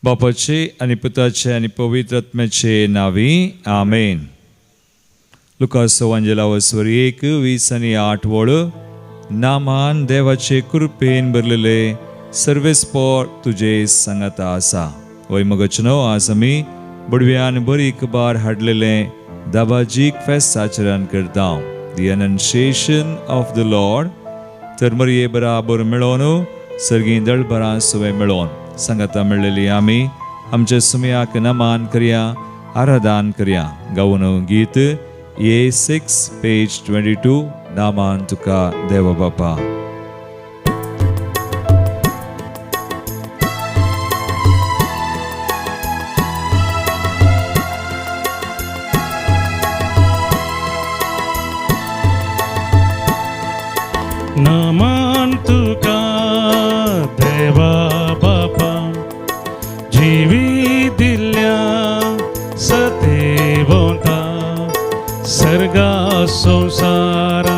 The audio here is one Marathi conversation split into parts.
बापाचे आणि पुताचे आणि पवित्र आत्म्याचे नावी आमेन. लुकास वांजलावस्वर 1:20-8 नामान देवाचे कृपेन भरलेले सर्वेस्पोर तुझे सांगता आसा. वैमगचनो आज आमी बडव्यान बरी खबर हाडलेले दाबाजीक फेस्त आचरण करता. दी एनन्शिएशन ऑफ द लॉर्ड. तर मरिये बराबर मेळोन सर्गी दळबरां सुवे मेळोन सांगता मेळलेली आमी आमच्या सुमयाक नमान करया, आराधन करया. गावन गीत A6 पेज 22 नामान तुका देवा बापा. नामान तुका देवा बापा, जिवी दिल्या सतेवंता, सर्गा संसारा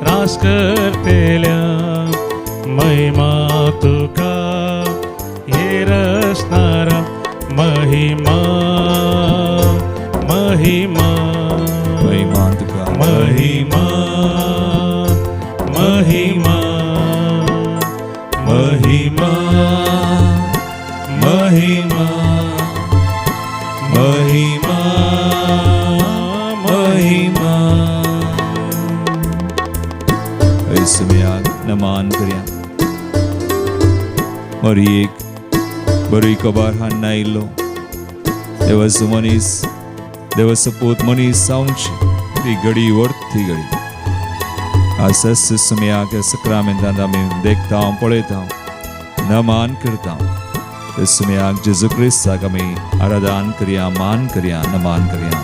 रास करतेल्या महिमा तुका येरसणारा महिमा महिमा महिमा तुका महिमा महिमा महिमा महिमा महिमा महिमा. सुमयाक नमान करया. मरी एक बरी खबर हाडना इल्लो देवाचो मनीस, देवाचो पूत मनीस जावंची ती घडी व्हरती घडी. आसस सुमयाक सक्रामेंतांत आमी देखता पळयता, नमान करता. सुमयाक जेजू क्रिस्ताक आमी आराधन करया, मान करया, नमान करया.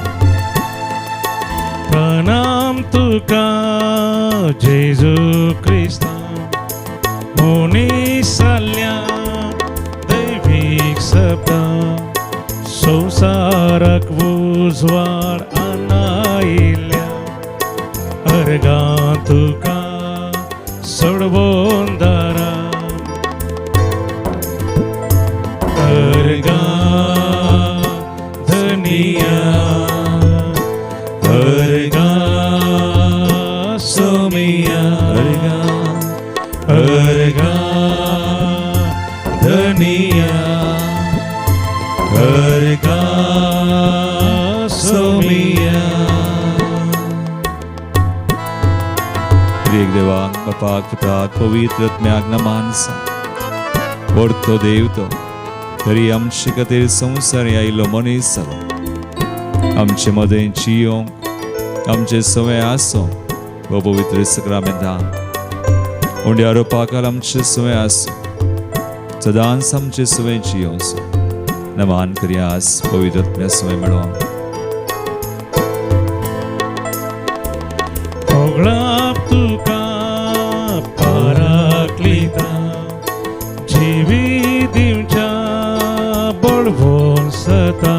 प्रणाम तुका जेजू क्रिस्ता, मनीसाल्या दैवीक सप्ता, संसाराक उजवाड आनायिल्ल्या अर्गा तुका सोडवोन दारा. अर्गा धनिया अर्गा सोमिया अर्गा अर्गा धनिया अर्गा सोमिया. एक देवाक बापाक पुताक पवित्र आत्म्याक नमान सा. व्हरतो देव तो तरी आमचे खातीर संवसार आयिल्लो मनीस जालो. आमचे मदें जियोंक आमचे सवय आसो वो पवित्र सक्रामेंतांत उंड्या रोवपाक आमचे सवय आसो. सदांच आमचे सवय जियोंसो. नमान करया पवित्र आत्म्या सवय मेळोवंक. होगळाप तुका पाराक्लिता, जिवी दिवच्या बळवोन सता,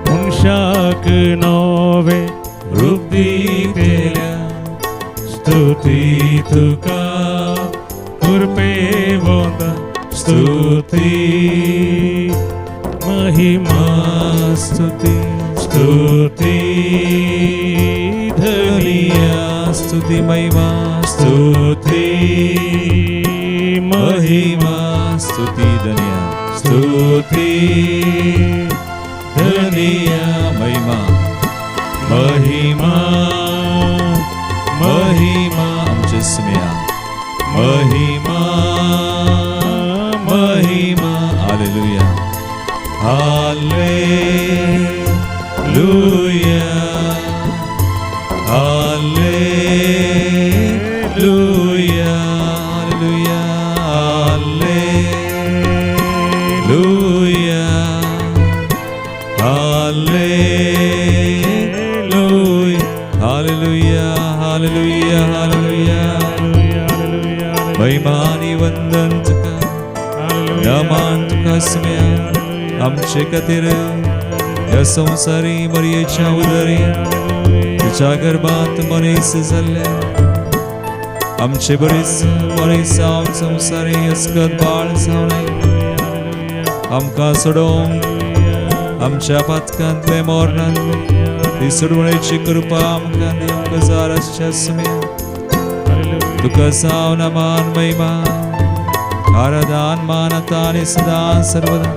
मनशाक नवे रूप दितेल्या स्तुती तुका कृपे वंदा स्तुती महिमा स्तुती स्तुती धनिया स्तुती महिमा स्तुती महिमा स्तुती धनिया स्तुती धनिया महिमा महिमा महिमा आमचे सुमया महिमा महिमा. Hallelujah hallelujah hallelujah hallelujah hallelujah hallelujah hallelujah hallelujah hallelujah. महिमानी वंदन तुका, नमान तुका सुमया आमचे खातीर या संवसारी मरियेच्या उदरी तुझ्या गर्भात मनीस जाल्ल्या आमचे बरेच मनीस जावन संवसारी अस्कत बाळ जावन आमकां सोडोवन आमच्या पातकांतले मोरणांतले ती सोडवण्याची कृपा आमकां दी. आमकां जाराच्या सुम्या तुका जावन मान महिमा आराधन मान आता आणि सदा सर्वदा.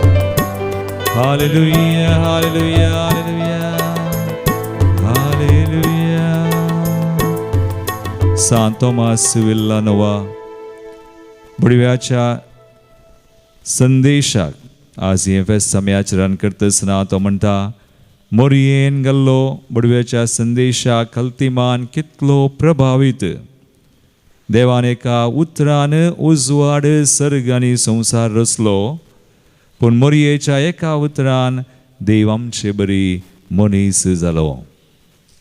Hallelujah hallelujah hallelujah hallelujah. सांत तोमास विल्लानोवा बुडव्याच्या संदेशाक आज फेस्त आमी आचरण करता आसतना तो म्हणटा मोरयेन गेल्लो बुडव्याच्या संदेशाक कल्तिमान कितलो प्रभावीत. देवान एका उतरान उजवाड सर्ग आनी संसार रचलो, पूण मोरयेच्या एका उतरान देव आमचे बरी मनीस जालो.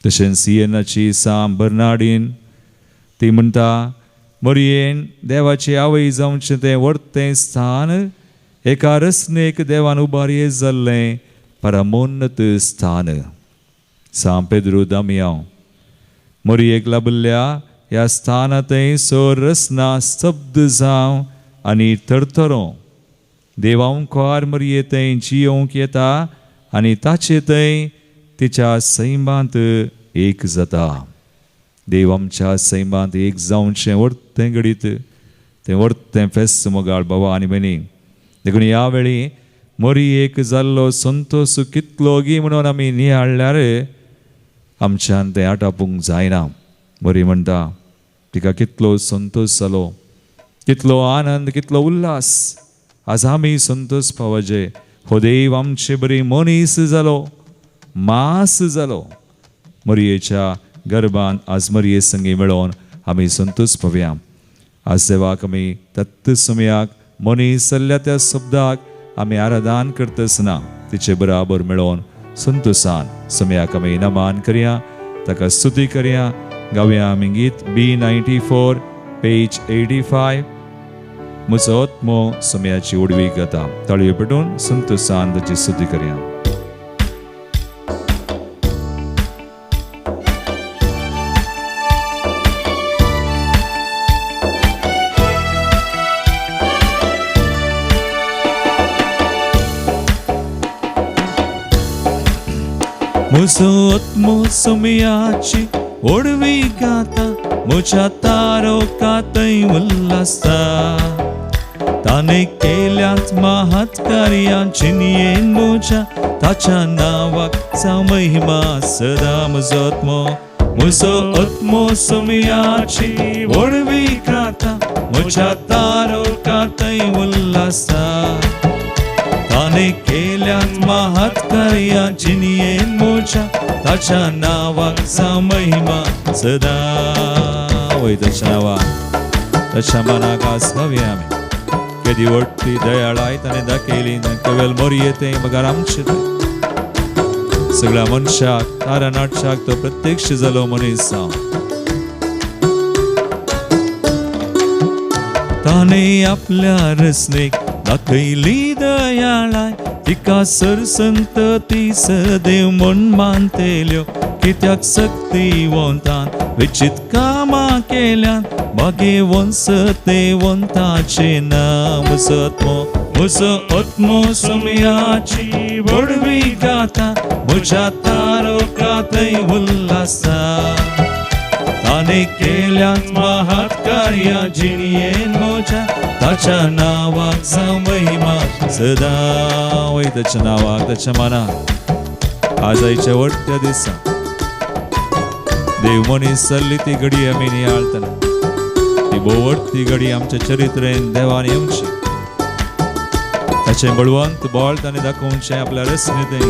तशेंच सियेनाची सांब बर्नाडीन ती म्हणटा मोरयेन देवाची आवय जावचें तें व्हडतें स्थान एका रचनेक देवान उबारये जाल्लें परमोन्नत स्थान. सांब पेद्रू दामियांव मोरयेक लाबिल्ल्या ह्या स्थानांतय सोर रचना स्तब्ध जावं आनी थरथरो देवांकार मोरये थंय जियोंक येता आनी ताचे थंय तिच्या सैमांत एक जाता. देव आमच्या सैमांत एक जावचें व्हडतें घडीत तें व्हडतें फेस्त मोगाळ बाबा आनी भयणी. देखून ह्या वेळी मोरयेक जाल्लो संतोश कितलो गी म्हणून आमी नियाळ्ळ्यार आमच्यान तें आटापूंक जायना. मोरये म्हणटा तिका कितलो संतोष जालो, कितलो आनंद, कितलो उल्हास. आज आमी संतोष पावजे. हो देव आमचे बरी मनीस जालो, मास जालो. मोरयेच्या गर्भान आज मोरये संगी मेळोन आमी संतोष पावया. आज देवाक आमी तत्त सुमयाक मनीस जाल्ल्या त्या शब्दाक आमी आराधन करता आसतना तिचे बराबर मेळोन संतोषान सुमयाक आमी नमान करया, ताका स्तुती करया. गावया आमी गीत B94 पेज 85. म्हजो आत्मो सुमयाची उडवीक गाता. ताळयो पेटोवन संतोषान ताची स्तुती करया. म्हजो आत्मो सुमयाची ओडवी गाता, म्हज्या तारोकांतय उल्हासता. ताणे केल्यात महत् कार्यां जिणयेन म्हज्या, ताच्या नांवाक जावं महिमा सदा. म्हजो आत्मो सुमयाची ओडवी गाता, म्हज्या तारोकांतय उल्हासता. ताणे केल्यात महत् कार्यां जिणयेन म्हज्या, ताच्या नांवाक जावं महिमा सदा. वय ताच्या नांवाक ताच्या मनाक आस्कावया आमी. केदी व्हडली दयाळाय ताणें दाखयली ना केवळ मोरये तें मगार आमचें तें. सगळ्या मनशाक तारा नाटशाक तो प्रत्यक्ष जालो मनीस जावन. ताणें आपल्या रचनेक दाखयली दयाळाय, तिका सरसंतती सदैव म्हूण मानतेल्यो. कित्याक सक्तिवंतान विचित कामां केल्यान, भाग्यवंत सत्यवंताचें नांव. म्हजो आत्मो सुमयाची वडवी गाता, म्हज्या तारोकांतय उल्हासता. ताणे केल्यात महत् कार्यां जिणयेन म्हज्या, ताच्या नांवाक जावं महिमा सदा. वय ताच्या नांवाक ताच्या मनाक आज आयच्या व्हडत्या दिसा देव मनीस जाल्ली ती घडी आमी नियाळटना. ती बोवडती घडी आमच्या चरित्रेन देवान येवची. ताचें बळवंत बळ ताणें दाखोवचें आपल्या रचनेंतय.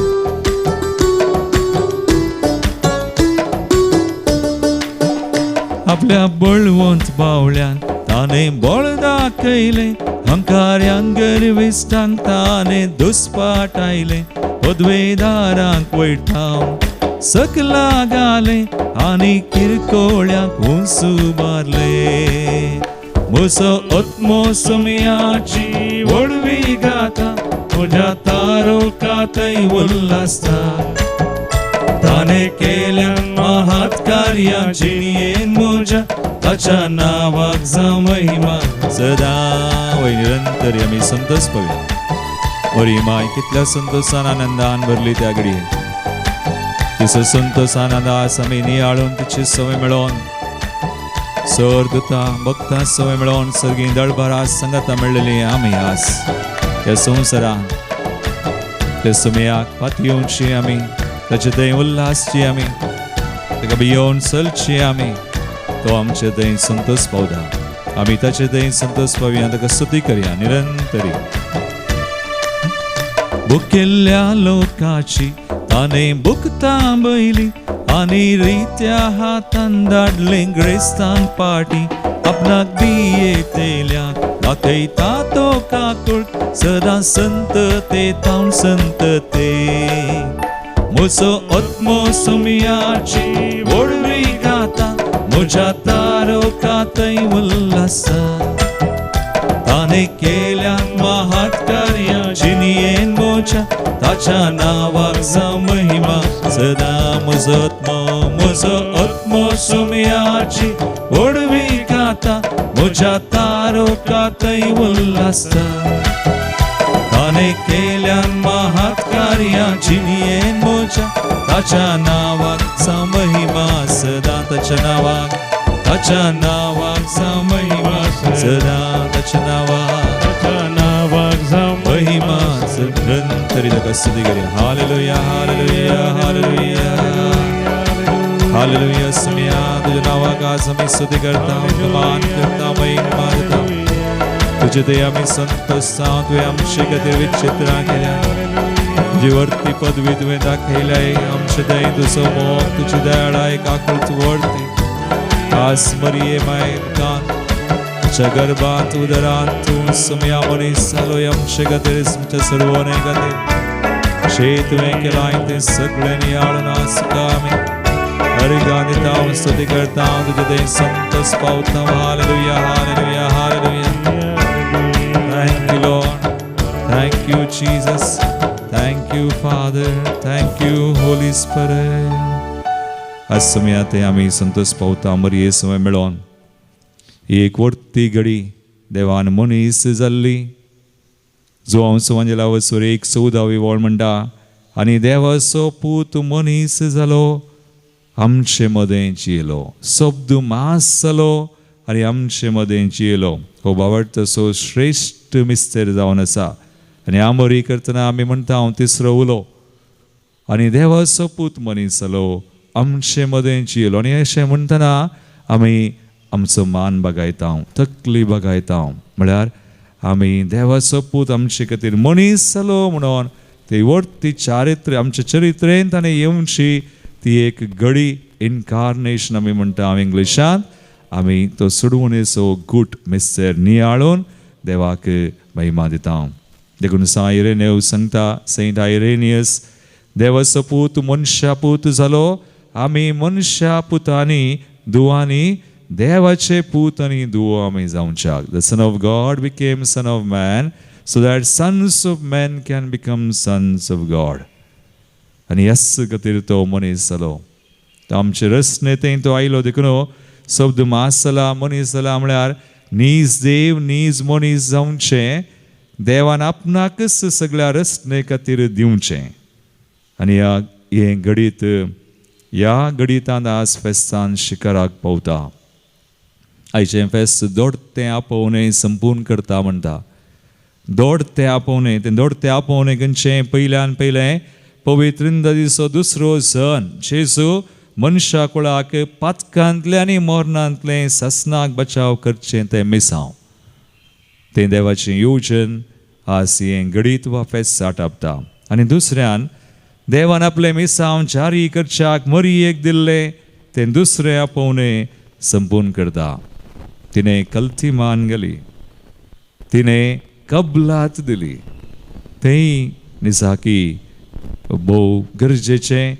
आपल्या बळवंत बावल्यान ताणें बळ दाखयलें. हंकार्यान गर्विश्ठांक ताणें दुस्पाट आयलें. पदवेदारांक वैठावन सकला घालें आनी किरकोळ्यांक हुंसू मारलें. म्हजो आत्मो सुमयाची वडवी गाता, म्हज्या तारोकांतय उल्हासता. ताणे केल्या महत् कार्यां जिणयेन म्हज्या, ताच्या नांवाक जावं महिमा सदा. वय निरंतर आमी संतोष पावया. वरी माय कितल्या संतोषान आनंदान भरली त्या घडये तिचो संतोष आनंदास आमी नियाळून तिची सवय मेळोन सर दुता भक्तां सवय मेळोन सर्गी दळभरा संगता मेळलेली आमी आस ह्या संवसारान ते सुमयाक फाटी येवची आमी ताचे थंय उल्हासची आमी ताका भियोन चलची आमी तो आमचे थंय संतोष पावता आमी ताचे थंय संतोष पावया ताका स्तुती करया निरंतरी भुकेल्ल्या लोकाची ताणे भुकता बैली आनी रित्या हातान धाडले ग्रेस्तान पाटी आपणाक बियेतेल्याक दाखयता तो काकूळ सदां संत ते तावन संत ते म्हजो आत्मो सुमयाची व्हडवी गाता म्हज्या तारोकांतय उल्हासा ताणे केल्या महात्कार्या जिणयेन मोच्या ताच्या नावाक जावं महिमा सदा म्हजो आत्मो सुमयाची व्हडवी गाता म्हज्या तारोकांतय उल्हासा ताणे केल्या महात्कार्या जिणयेन मोच्या ताच्या नावाक जावं महिमा सदा ताच्या नावाक जावं महिमा सदा ताच्या नावाक जावं महिमा निरंतरी ताका स्तुती करया hallelujah hallelujah hallelujah hallelujah Somaiya तुझ्या नावाक आज आमी स्तुती करता मान करता महिमा दिता तुझे ते आमी संतोषता तुवें आमचे खातीर विचित्रां केल्या तुजी वर्ती पदवी तुवें दाखयल्याय आमचे थंय तुजो मोग तुजी दयाळाय काकूळ तूं व्हरती आज मरिये मायेकान तुझ्या गर्भांत उदरांत तूं सुमया मनीस जालोय आमचे खातीर तुमच्या सर्वोने खातीर शे तुवें केलाय तें सगळें नियाळून आज तुका आमी अर्घां दिता स्तुती करता तुजे थंय संतोष पावता hallelujah hallelujah hallelujah Thank you Lord Thank you Jesus Thank you Father Thank you Holy Spirit आज समयात आमी संतोष पावता मरिये समय मेळोन एक वर्ती घडी देवान मनीस जाल्ली जो हांव सुवांजला वचून 14वी वळ म्हणटा आनी देवाचो पूत मनीस जालो आमचे मदें जियेलो शब्द मास जालो आनी आमचे मदें जियेलो हो बावडतो सो श्रेष्ठ मिस्तेर जावन आसा आनी आमोरी करतना आमी म्हणटा हांव तिसरो उलो आनी देवाचो पूत मनीस जालो आमचे मदें जियेलो आनी अशें म्हणटना आमी आमचो मान बगायता तकली बगायता म्हळ्यार आमी देवाचो पूत आमचे खातीर मनीस जालो म्हणून ती वर्ती चारित्र्य आमच्या चरित्रेन ताणें येवची ती एक घडी इन्कारनेशन आमी म्हणटा हांव इंग्लिशांत आमी तो सोडून येसो गूट मिस्तेर नियाळून देवाक महिमा दिता देखून सायरेनेव सांगता सेंट आयरेनियस देवाचो पूत मनशा पूत जालो आमी मनशा पुतांनी दुवांनी देवाचे पूत आनी दुवो आमी जावच्याक the son of God became son of man so that sons of man can become sons of God आनी ह्याच खातीर तो मनीस जालो तो आमचे रचनेंत तो आयलो देखून शब्द मास जाला मनीस जाला म्हळ्यार नीज देव नीज मनीस जावचें देवान आपणाकच सगळ्या रचने खातीर दिवचें आनी हे घडीत ह्या घडींत आज फेस्तान शिखराक पावता आयचें फेस्त दोडतें आपोवणें संपूर्ण करता म्हणटा दोडतें आपोवणें तें दोडतें आपोवणें खंयचें पयल्यान पयलें पवित्र दिसो दुसरो सण जेजू मनशा कुळाक पातकांतले आनी मोरणांतले ससनाक बचाव करचें तें मिसांव तें देवाचें येवजण आज हें घडीत वा फेस्त आटापता आनी दुसऱ्यान देवान आपलें मिसांव जारी करच्याक मरियेक दिल्लें तें दुसरें आपोवणें संपूर्ण करता तिणें कल्ती मान गेली तिणें कबलात दिली तें निसाकी भोव गरजेचें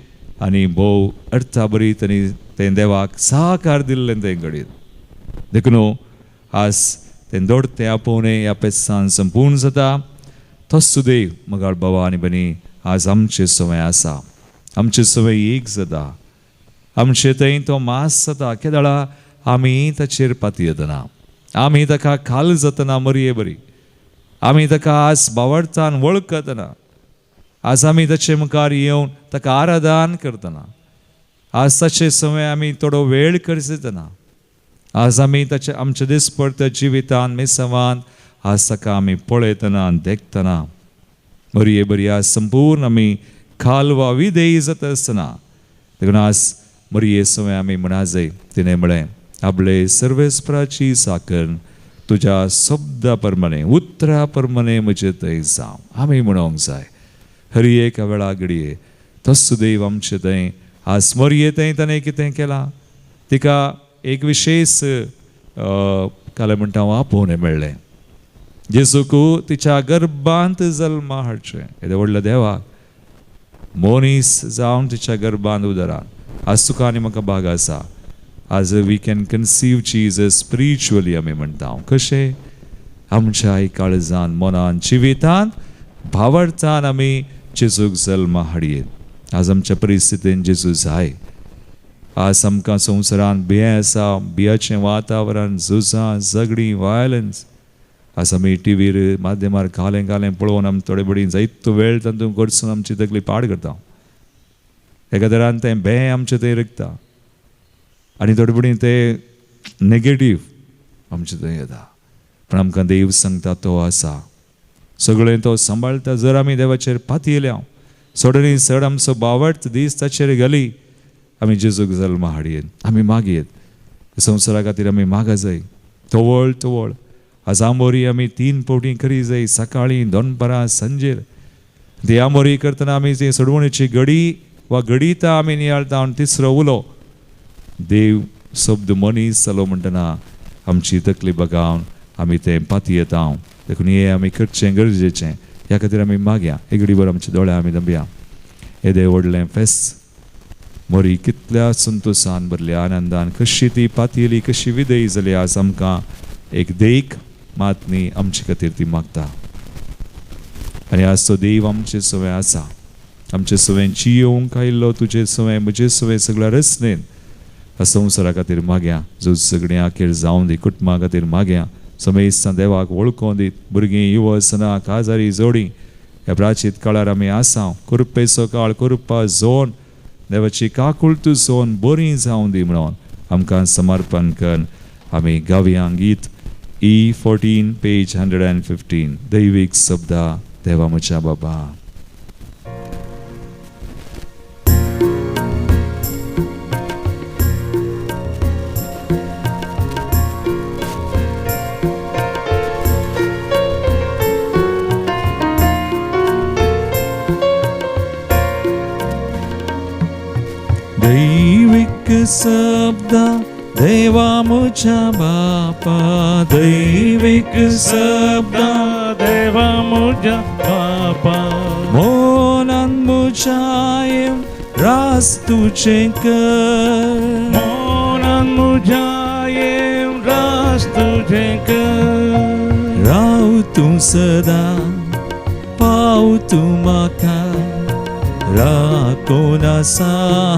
आनी भोव अर्थाभरीत आनी तें देवाक साकार दिल्लें तें घडीत देखून आज तें दोडतें आपोवणें ह्या पेसान संपूर्ण जाता तोच देव मगाळ बाबा आनी भनी आज आमचे समय आसा आमचे समय एक जाता आमचे थंय तो मास जाता केदाळा आमी ताचेर पातयेतना आमी ताका खाल जातना मरये बरी आमी ताका आज बावडतान वळखतना, आज आमी ताचे मुखार येवन ताका आराधन करतना, आज ताचे सवय आमी थोडो वेळ करतना, आज आमी ताचे आमच्या दिसपडत जिवितान मेसावान आज ताका आमी पळयतना देखतना बरी आज संपूर्ण आमी खालवा विधेय जाता आसतना देखून आज मरी सवय आमी म्हणा जाय. तिणें म्हळें, आपले सर्वेस्पराची साकर तुज्या शब्दा प्रमाणे उतरा प्रमाणे म्हजे थंय जावं. आमी म्हणोंक जाय हरी एका वेळा घडये तसो देव आमचे थंय आज मरये थंय ताणें कितें केलां, तिका एक विशेष काले म्हणटा हांव आपोवणें मेळ्ळें. जेजूक तिच्या गर्भांत जल्मा हाडचें. येदे व्हडल्या देवाक मोनीस जावन तिच्या गर्भांत उदरान आज तुका आनी म्हाका भाग आसा. आज we can conceive Jesus spiritually आमी म्हणटा. कशें आमच्या काळजान मनान जिवितान भावार्थान आमी जेजूक जल्मा हाडयेत. आज आमच्या परिस्थितीन जेजू जाय. आज आमकां संवसारान भियें आसा, भियाचें वातावरण, झुजां झगडीं वायलन्स. आज आमी टीव्हीर माध्यमार घालें पळोवन आमी थोडे बडी जायतो वेळ तातूंत करसून आमची तकली पाड करता. एका तरान तें भें आमचें थंय रगता आनी थोडे बडी तें नेगेटीव आमचे थंय येता. पण आमकां देव सांगता तो आसा, सगळें तो सांबाळटा. जर आमी देवाचेर पाती येल्या सोडनी चड आमचो बावट दीस ताचेर घाली आमी जेजूक जल्मा हाडयेत. आमी मागयेत संवसारा खातीर आमी मागा जाय तवळ. आज आंबोरी आमी 3 फावटी करी जाय, सकाळीं, दनपारां, सांजेर. ती आंबोरी करतना आमी ती सोडवणेची घडी वा घडीता आमी नियाळटा आनी तिसरो उलो देव शब्द मनीस जालो म्हणटना आमची तकली बगावन आमी तें पाती येता. देखून हें आमी करचें गरजेचें. ह्या खातीर आमी मागया. एक घडीभर आमचे दोळे आमी दंबया. येदें व्हडलें फेस्त मरी कितल्या संतोशान भरल्या आनंदान कशी ती पाती येली, कशी विधेय जाली. आज आमकां एक देख मातनी आमचे खातीर ती मागता. आनी आज तो देव आमचे सवय आसा. आमचे सवय जियोवंक आयिल्लो, तुजे सवय म्हजे सवय सगळ्या रचनेन संवसारा खातीर मागया. झूज सगळें आखेर जावं दी. कुटुंबा खातीर मागया. समेस्ता देवाक वळखों दीत. भुरगीं युवा सना काजारी जोडी ह्या प्राचीत काळार आमी आसा. कुरपेचो काळ कुरपा जोन देवाची काकूळ तूं जोन बरी जावं दी म्हणून आमकां समर्पण करून आमी गावया गीत E14 पेज 115. दैवीक शब्दा देवा म्हज्या बाबा. दैविक शब्दा देवा म्हज्या बापा. दैविक शब्दा देवा म्हज्या बापा. मोनान म्हज्या येवन रास तुजें कर. मोनान म्हज्या येवन रास तुजें कर. राव तूं सदां पाव तूं म्हाका. राखून आसा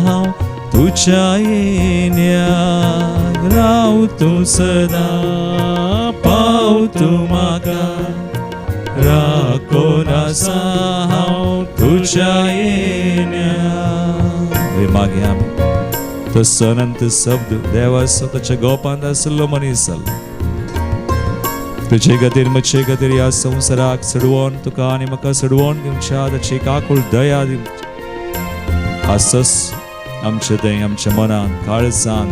हांव तुज्या येण्याक. राव तूं सदां पाव तूं म्हाका. राखून आसा हांव तुज्या येण्याक. मागया आमी तो अनंत शब्द देवा स्वताच्या गोपांत आसलो मनीस जालो. तुजे खातीर म्हजे खातीर ह्या संवसाराक सोडवोन तुका आनी म्हाका सोडवोन दिवच्या ताची काकूळ दया दिवची. आसस आमचे थंय आमच्या मनान काळजान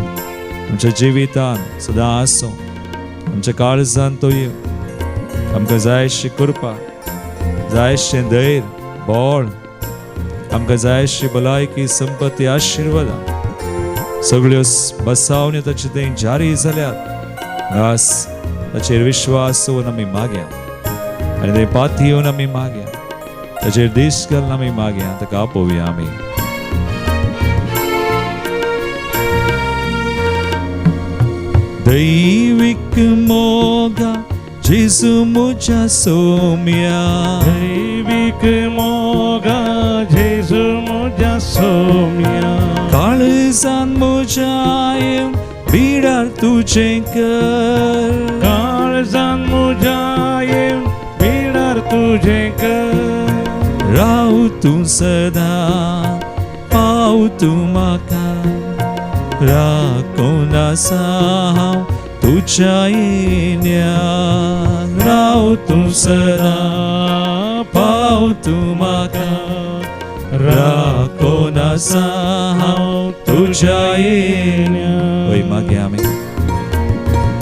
आमच्या जिवितान सदां आसूं. आमच्या काळजान तो येव. आमकां जायशी कृपा, जायशें धैर्य, बळ, आमकां जायशी भलायकी, संपत्ती, आशिर्वादां सगळ्यो बसावण्यो ताचे थंय जारी जाल्यात. आज ताचेर विश्वास दवरून आमी मागया आनी ते पाती येवन आमी मागया. ताचेर दीस घालून आमी मागया. ताका आपोवया आमी. दैविक मोगा जेजू म्हज्या सोम्या. दैविक मोगा जेजू म्हज्या सोम्या. काळजान म्हज्या येवन बिडार तुजें कर. काळजान म्हज्या येवन तुझे कर राहू तू सदा पाव तू माका राखोना हांव तुझ्या येण्याक राहू तू सदा पाव तू माका राखोना हांव तुझ्या येण्याक. वय मागे आमी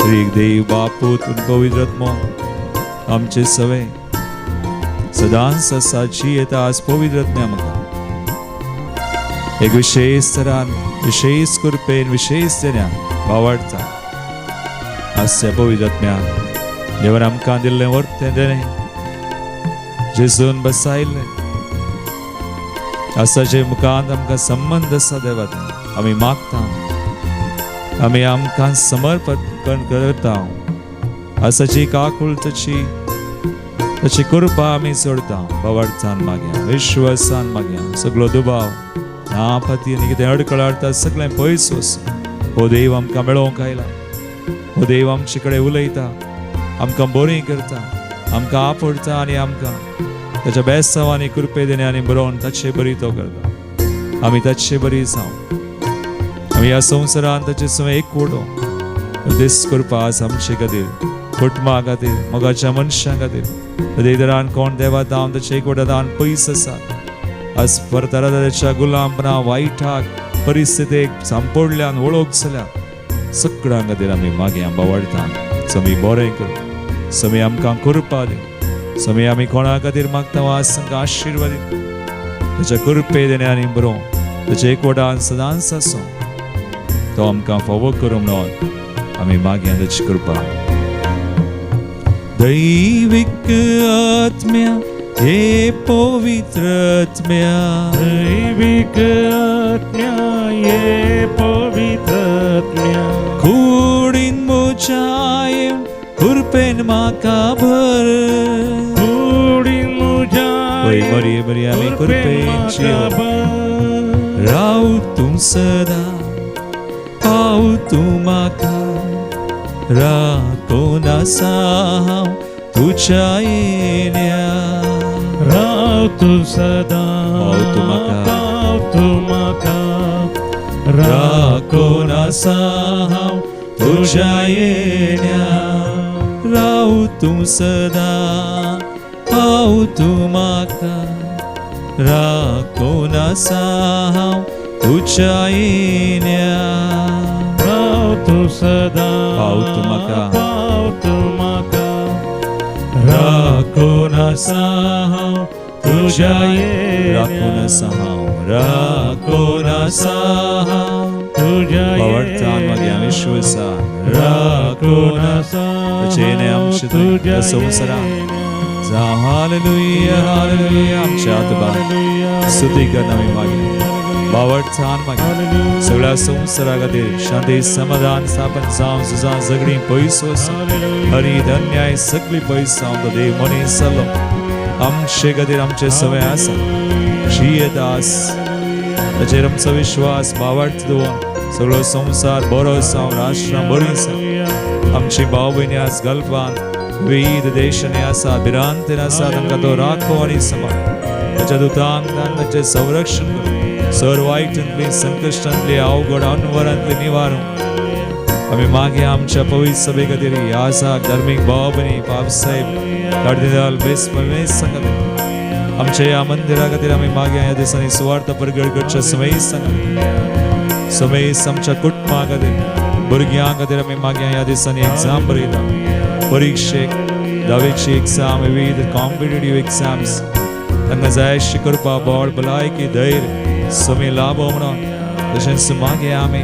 त्रिक देव बापूत पवित्र आत्मो आमचे सवय सदांच आसा जी येता आज पवित्र आत्म्या म्हाका एक विशेष तरान विशेष कृपेन विशेष देण्या वावडता हास्य पवित्र आत्म्या देवान आमकां दिल्लें वर्तें देणें जेजून बसयल्लें आसा जे मुखांत आमकां संबंध आसा देवात आमी मागता आमी आमकां समर्पण करता आसा जी काकुळताची ताची कृपा आमी सोडता वावडचान मागया विश्वासान मागया सगळो दुबाव नापाती आनी कितें अडखळ हाडटा सगळें पयस वच हो देव आमकां मेळोवंक आयला हो देव आमचे कडेन उलयता आमकां बरें करता आमकां आपडटा आनी आमकां ताच्या बेसांव आनी कृपे देणे आनी बरोवन ताचे बरी तो करता आमी ताचे बरी जावं आमी ह्या संवसारांत ताचे सवय एकवटो देस करपा आज आमचे खातीर कुटुंबा खातीर मोगाच्या मनशां खातीर ते तरान कोण देवात हांव ताचे एकवटान पयस आसात आज परतारा ताच्या गुलामपणा वायटाक परिस्थितीक सांपोडल्यान वळोवंक जाल्या सगळ्यां खातीर आमी मागया बावडटा समी बरें कर समी आमकां कृपा दी समी आमी कोणा खातीर मागता वा तांकां आशिर्वाद दी ताच्या कृपे देणे आनी बरो ताच्या एकवटान सदांच आसूं तो आमकां फावो करूं म्हणून आमी मागया ताची कृपा. दैविक आत्म्या हे पवित्र आत्म्या दैविक आत्म्या ये पवित्र आत्म्या कुडीन म्हज्या येवन कृपेन म्हाका भर कुडीन म्हज्या बरी आमी कृपेची राव तूं सदा पाव तूं म्हाका राखोन आसा हांव तुझ्या येण्याक राव तूं सदा पाव तूं म्हाका पाव तूं म्हाका राखोन आसा हांव तुझ्या येण्याक राव तूं सदा पाव तूं म्हाका राखोन आसा हांव तुझ्या येण्याक राव तूं सदा पाव तूं म्हाका पाव तूं म्हाका राखोन आसा हांव तुझ्या राखोन आसा हांव राखोन आसा हांव तुझ्या बावडटान मागया विश्वासान राखोन आसा ताचेने आमचे तुझ्या संवसारांत जावं हालेलुया हालेलुया आमच्या आत्मा स्तुती कर आमी मागया बावडटान मागया सगळ्या संवसारा खातीर शांती समाधान स्थापन जावं सुजा झगडीं पयस वचूं हरी धन्याय सगळी पयस जावं तो देव मनीस जालो आमचे खातीर आमचे सवय आसा जियेदास ताचेर आमचो विश्वास बावडटा दवरून सगळो संवसार बरो जावं राष्ट्रां बरीं जावं आमची भाव भयणी आज गल्फान विविध देशांनी आसा भिरांतेन आसा तांकां तो राखो आनी सांबाळ ताच्या दुतांक तांचें संरक्षण कर सर वायटांतली संकश्टांतली अवघड अनवरांतली निवारण आमी मागया आमच्या पवित्र सभे खातीर यासाक धार्मीक भाव भयणी पावसाहेब कार्दिनाल बेस खातीर आमच्या ह्या मंदिरा खातीर आमी मागया ह्या दिसांनी सुवार्थ परगट करच्या समयीस सांगात समयीस आमच्या कुटुंबा खातीर भुरग्यां खातीर आमी मागया ह्या दिसांनी एग्जाम बरयता परीक्षेक धावेची एग्जाम विविध कॉम्पिटेटिव्ह एग्जाम्स तांकां जाय अशी करपा बळ भलायकी धैर्य समी लाभो म्हणून तशेंच मागया आमी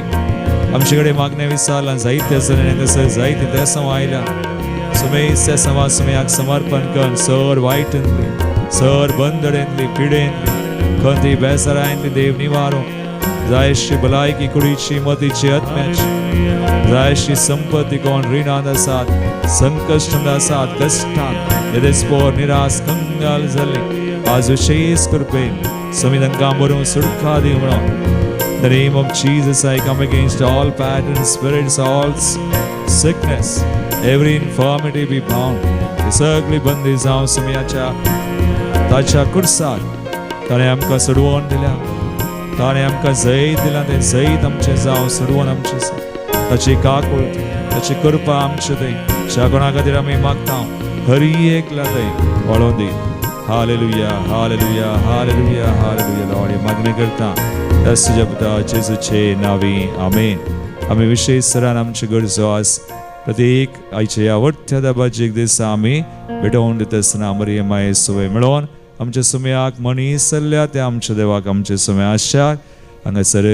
आमचे कडेन मागणे विचारला जायते आसा जायते देसांव आयल्या सुमेस त्या समा सुमयाक समर्पण कर सर वायटांतली सर बंदडेंतली पिडेंतली खंती बेसारांतली देव निवारो जाय अशी भलायकी कुडीची मतीची आत्म्याची जाय अशी संपत्ती कोण रिणांत आसात संकश्टांत आसात कश्टांत येदेस्पोर निराश कंगाल जाल्ली आज विशेष कृपेन समी तांकां बरोवन सुटका दी म्हणून In the name of Jesus, I come against all patterns, spirits, all sickness, every infirmity be bound. ती सगळी बंदी जावं सुमयाच्या ताच्या कुर्साक ताणें आमकां सोडवून दिल्या, ताणें आमकां जैत दिलां, तें जैत आमचें जावं सोडवून आमचें ताची काकूळट ताची कृपा आमचे थंय ज्या कोणा खातीर आमी मागता हर एकला थंय वळोवन दी. Hallelujah hallelujah hallelujah hallelujah. Lord मागणी करता तुज्या पुता जेजूचे नांवी आमेन. आमी विशेशरान आमच्यो गरजो आस प्रत्येक आयच्या ह्या वट्ट्या दाबाचेक दिसा आमी भेटोवन दिता आसतना मरिये माये सुवाय मेळोवन आमच्या सुमयाक मनीस जाल्ल्या त्या आमच्या देवाक आमचे सुमय आशाक हांगासर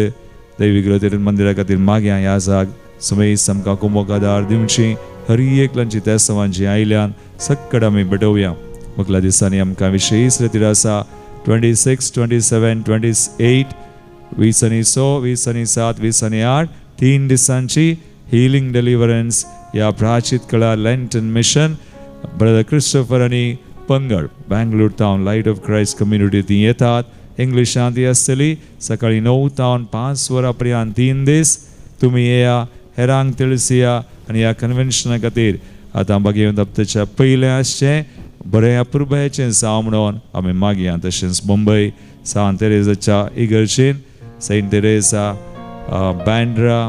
दैविक मंदिरा खातीर मागया ह्या जाग सुमयस आमकां कुमोक आदार दिवची हर एकल्यांची त्या सवांची आयल्यान सक्कड आमी भेटोवया. मुखल्या दिसांनी आमकां विशेश रितीर आसा 26, 27, 28 20 आनी 6, 20 आनी 7, 20 आनी 8 3 दिसांची हिलिंग डिलिव्हरन्स ह्या प्राचीत कळा लेंटन मिशन ब्रदर क्रिस्टोफर आनी पंगड Bangalore town light of Christ community ती येतात. इंग्लिशांत ती आसतली सकाळी 9 तावन 5 वरां पर्यंत 3 दीस. तुमी येया, हेरांक तिळसिया आनी ह्या कन्वेन्शना खातीर आतां बागेवन दप्तरच्या पयलें आसचें बरें अपुरबायेचें जावं म्हणून आमी मागया. तशेंच मुंबय सांत तेरेजाच्या इगर्जेन सेंट तेरेजा बँड्रा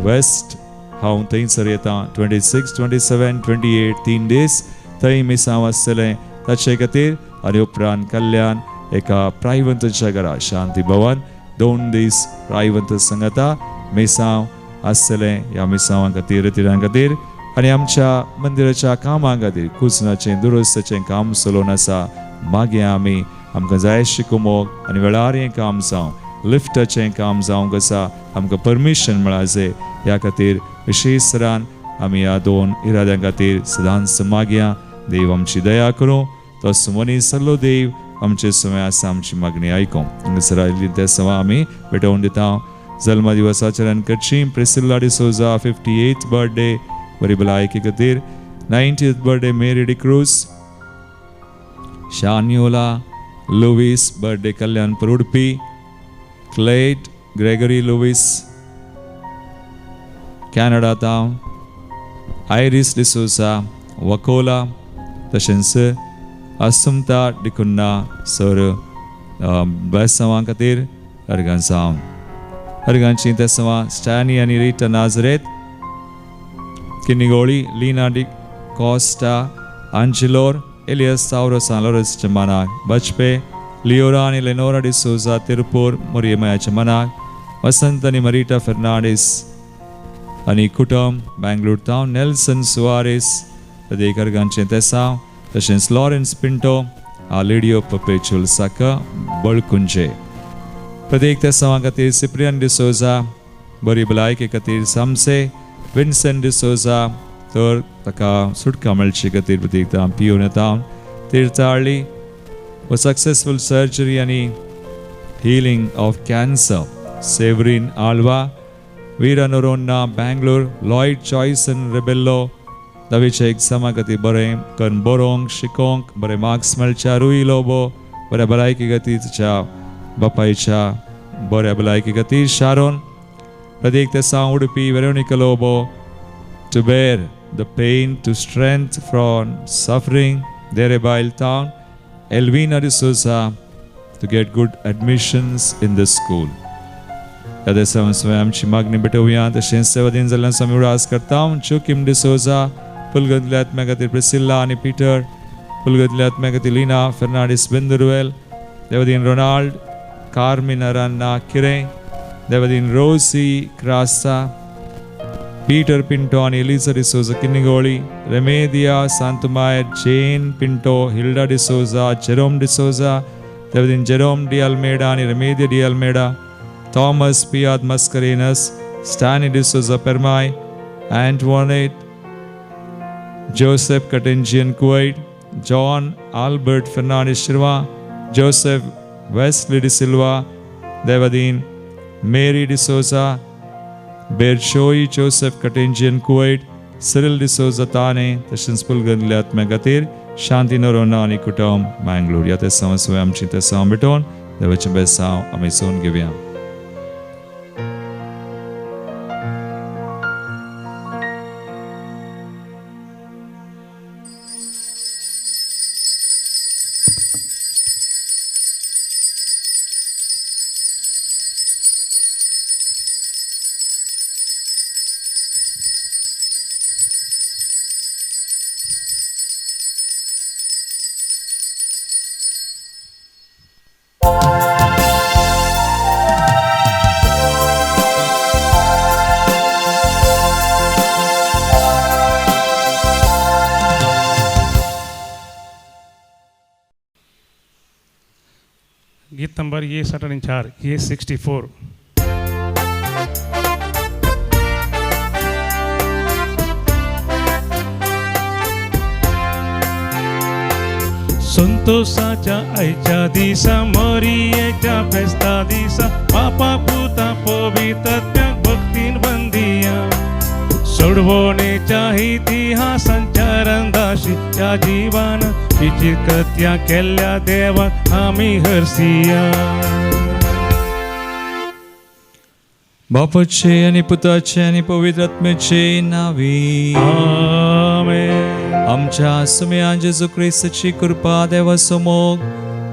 वेस्ट हांव थंयसर येता 26, 27, 28 3 दीस थंय मिसांव आसतलें ताचे खातीर. आनी उपरांत कल्याण एका प्रायवंतच्या घरा शांती भवन 2 दीस प्रायवंत संगता मिसांव आसतलें. ह्या मिसांवा खातीर रितीरां खातीर आनी आमच्या मंदिराच्या कामां खातीर कुसनाचें दुरुस्तेचें काम चलोवन आसा. मागया आमी आमकां जाय अशें कुमोक आनी वेळार हें काम जावं लिफ्टाचें काम जावंक आसा आमकां परमिशन मेळा जाय. ह्या खातीर विशेशरान आमी ह्या 2 इराद्यां खातीर सदांच मागया. देव आमची दया करूं. तो मनीस सल्लो देव आमचे समय आसा आमची मागणी आयकूं. हांगासर आयिल्ली त्या सवा आमी भेटोवन दिता. जल्म दिवसाचरण करची प्रिसिल्ला डिसोजा 58th बर्थडे बरी भलायकी खातीर. 90th birthday Mary D'Cruz. शान्योला लुईस बर्थडे कल्याण परुडपी. क्लेड ग्रेगरी लुईस कॅनडा तावन. Iris D'Souza Vakola. तशेंच असुमता डिकुन्ना सर बेसवा खातीर अर्गां जावन अर्गांची तेसवा स्टॅनी आनी Rita Nazareth. Kinnigoli Lina D'Costa Angelore Elias सावरो सालोरसच्या मनाक. बचपे लिओरा आनी लेनोरा डिसोजा तिरुपूर मोरियमायाच्या मनाक. वसंत आनी मरिटा फर्नांडीस आनी कुटुंब बँगलोर टावन. नेल्सन सुवारेस प्रत्येक अर्गांचें तेसांव. तशेंच लॉरेन्स पिंटो आलिडियो पपेच्युअल साका बळकुंजे. प्रत्येक तेसांवा खातीर सिप्रियन डिसोजा बरी भलायके खातीर सामसे. विन्सेंट डिसोजा तर ताका सुटका मेळचे खातीर प्रत्येक पियोन येता. तीर्थाळी व सक्सेसफुल सर्जरी आनी healing of cancer. Severine Alva. Vera Noronha Bangalore. Lloyd चॉयसन रेबेल्लो दवेच्या एग्जामा खातीर बरें करून बरोवंक शिकोवंक बरें मार्क्स मेळच्या. रुई लोबो बऱ्या भलायकी खातीर तिच्या बापायच्या बऱ्या भलायकी खातीर. शारोन प्रत्येक तेसां Udupi. Veronica Lobo to bear the pain, to strength from suffering. Derebail town. Elvina D'Souza to get good admissions in the school. या समस्या आमची मागणी भेटवूया. तशेंच सेवा दिन जाल्ल्यान आमी उडास करता. चोकिम डिसोजा पुलगतल्या आत्म्या खातीर प्रिसिल्ला आनी पिटर. पुलगतल्या आत्म्या खातीर लिना फर्नांडीस बेंदुरुवेल. देवदीन रोनाल्ड कार्मिना रान्ना किरें. देवदीन रोसी क्रासा. पीटर पिंटो आनी एलिसा डिसोजा किनिगोळी. रेमेदिया सांतुमायर Jane Pinto Hilda D'Souza Jerome D'Souza. देवदीन जेरोम डी अल्मेडा आनी रेमेदिया डी अल्मेडा. थॉमस पियाद मस्करेनस. स्टॅनी डिसोजा पेरमाय. एंटवानेट जोसेफ कटेंजियन Kuwait. John Albert Fernandes Shirva. Joseph Wesley D'Silva. देवदीन मेरी डिसोजा. बेरशोई जोसेफ कटेंजियन कुवैट. सिरिल डिसोजा ताने. तशेंच पुलगतल्या आत्म्या खातीर शांती नोरोना आनी कुटुंब बँगलोर. ह्या तेसां आमची तेसां भेटोवन देवाचें बेसांव आमी सोन घेवया. गीत नंबर E64, E64. संतोषाच्या आईच्या दिसा मोरियेच्या फेस्ता दिसा बापा पुता पवित्रात्म्याक भक्तीन बंदिया सोडवणेच्या इतिहासांच्या रंगाशीच्या जीवान विचित्र कृत्या केल्ल्या देवाक आमी हरसिया बापाचे आणि पुताचे आणि पवित्र आत्म्याचे नावी आमेन. आमच्या सुम्या जेजू ख्रिस्ताची कृपा देवासमोर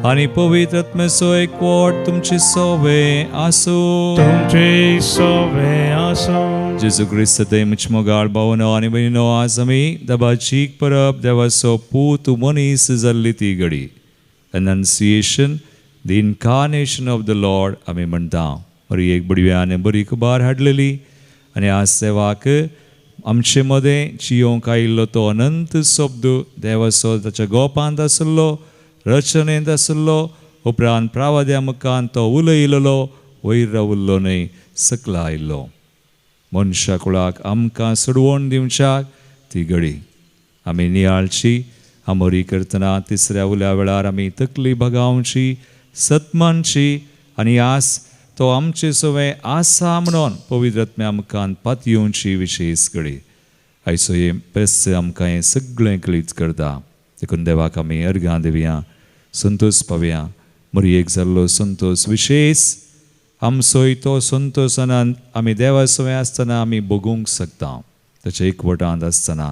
आणि पवित्र आत्म्याचो एकवट तुमची सोवे आसूं. तुमचे सोवे आसो. जेजू ख्रिस्त ते मुचमोगाळ भावनो आणि बहिणो, आज आमी दबाची परब देवाचो पूत मनीस जाल्ली ती घडी एनन्सिएशन the incarnation of the Lord आमी म्हणटा. बरी एक बडव्यान बरी खबर हाडलेली आणि आज सेवाक आमचे मदें जियोंक आयिल्लो तो अनंत शब्द देवाचो ताच्या गोपांत आसलो, रचनेंत आसलो, उपरांत प्रावाद्या मुखान तो उलयिल्लो, वयर रावल्लो न्हय, सकला आयिल्लो. मनशा कुळाक आमकां सोडवण दिवच्याक ती घडी आमी नियाळची आमोरी करतना तिसऱ्या उल्या वेळार आमी तकली भगावची, सतमानची आणि आस तो आमचे सवय आसा म्हणून पवित्र आत्म्या आमकां पातयेवची विशेष घडी. आयचो हे प्रेस आमकां हें सगळें कळीत करता. देखून देवाक आमी अर्घां दिवया, संतोष पावया. मरयेक जाल्लो संतोष विशेष आमचोय तो संतोषान आमी देवा सवय आसतना आमी भोगूंक शकता, ताच्या एकवटांत आसतना.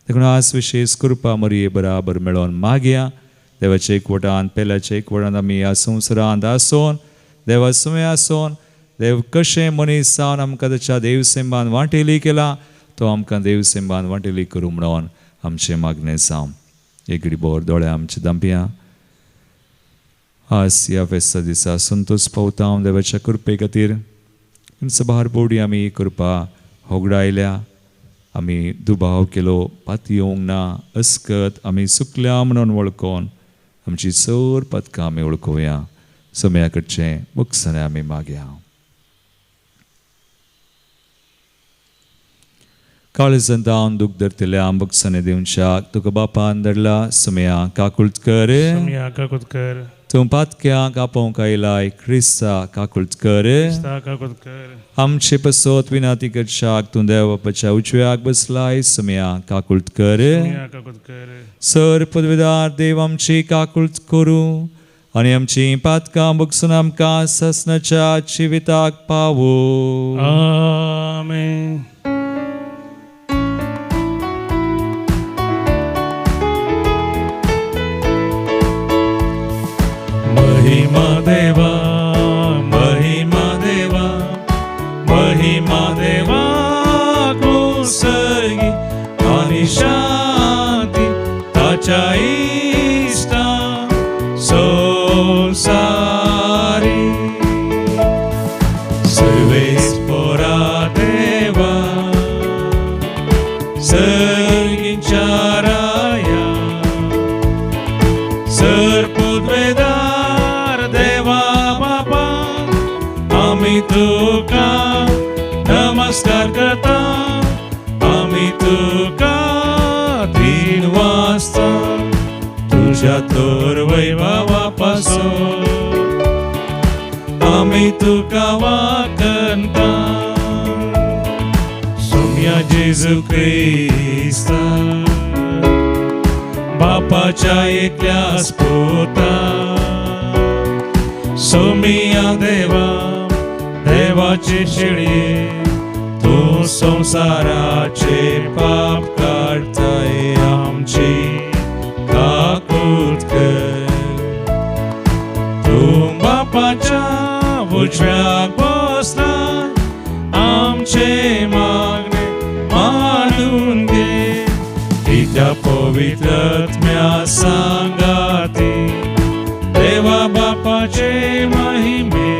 देखून आज विशेष कृपा मरये बराबर मेळोन मागया. देवाच्या एकवटांत पेल्याच्या एकवटांत आमी ह्या संवसारांत आसोन देवा सवय आसोन देव कशें मनीस जावन आमकां ताच्या देवसेंबान वांटेली केला, तो आमकां देवसेंबान वांटेली करूं म्हणून आमचें मागणें जावं. एक घडी दोळे आमचे दांपिया. आज ह्या फेस्ता दिसा संतोष पावता हांव देवाच्या कृपे खातीर. सभार बोडी आमी कृपा होगडायल्या, आमी दुबाव केलो, पातयेवंक ना, अस्कत आमी चुकल्या म्हणून वळखोन आमची चड पदकां आमी वळखुया. सम्या कडचें मुखसने आमी मागया. काळजांत हांव दूख धरतल्या मुखसने दिवच्याक तुका बापान धरला. सम्या काकुळट कर, सम्या काकुळट कर. तूं पातक्यांक आपोवंक आयलाय, क्रिस्ता काकुळट कर. क्रिस्ता काकुळट कर. आमचे पसोत विनाती करच्याक तूं देव बापाच्या उजव्याक बसलाय. सम्या काकुळट कर. सम्या काकुळट कर. सर पदवीदार देव आमची काकुळट करूं आणि आमची पातकां बगसून आमकां ससनाच्या जिविताक पावो. आमेन. महिमा देवा, महिमा देवा, महिमा देवा कोसगी आणि शांती ताच्या इष्टा संसारी सर्वेस्परा देवा सर्गींच्या राया सरपदवेदार देवा बापा आमी तुका नमस्कार करता. आमी तुका दिन वाजता तुझ्या तोर वैभवा पासून आमी तुका वाकनता. सोम्या जेजू क्रिस्ता बापाच्या एकल्या स्पुता. सोम्या देवा देवाचे शेळये तूं संसाराचे पाप काडताय. आमची काकुळट कर. तूं बापाच्या उजव्याक बसला, आमचे मागणे मानून घे. कित्या पवित्र आत्म्या सांगाती देवा बापाचे महिमे.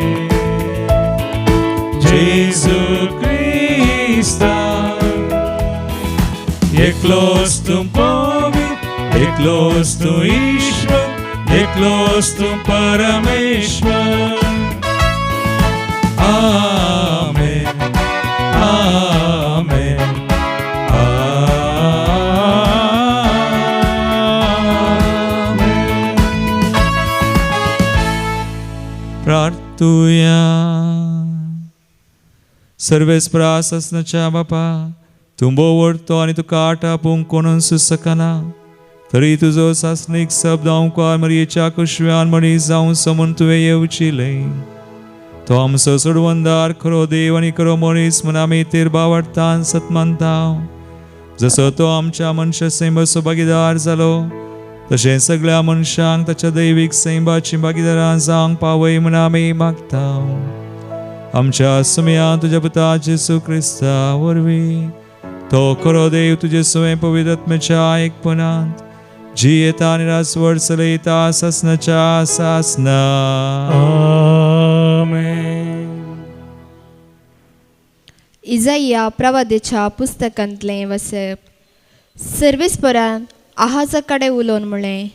जेजू क्रिस्ता एकलोच तूं पवित्र, एकलोच तूं ईश्वर, close to Parameshwar. Amen, Amen, Amen. प्रार्थूया. सर्वेस्परा ससनाच्या बापा, तू बोवडतो आणि तुका आटापूंक कोणून सुसकना, तरी तुजो सासनीक शब्द हांव मरयेच्या कुशव्यान मनीस जावन समून तुवें येवचिले. तो आमचो सोडवंदार, खरो देव आनी खरो मनीस म्हूण आमी तेर बावडटान सतमानता. जसो तो आमच्या मनशा सैमाचो भागीदार जालो, तशें सगळ्या मनशांक ताच्या दैवीक सैमाची भागीदारां जावंक पावय म्हूण आमी मागता. आमच्या सुमयान तुज्या पुता जेसू क्रिस्ता वरवीं तो खरो देव तुजे सुवें पवित्र आत्म्याच्या एकपणांत जी येता आनी रासवड चलयता ससनाच्या सासना. Amen. इजाइया प्रवादेच्या पुस्तकांतलें वचप. सर्वेस्परान आहाजा कडेन उलोवन म्हळें,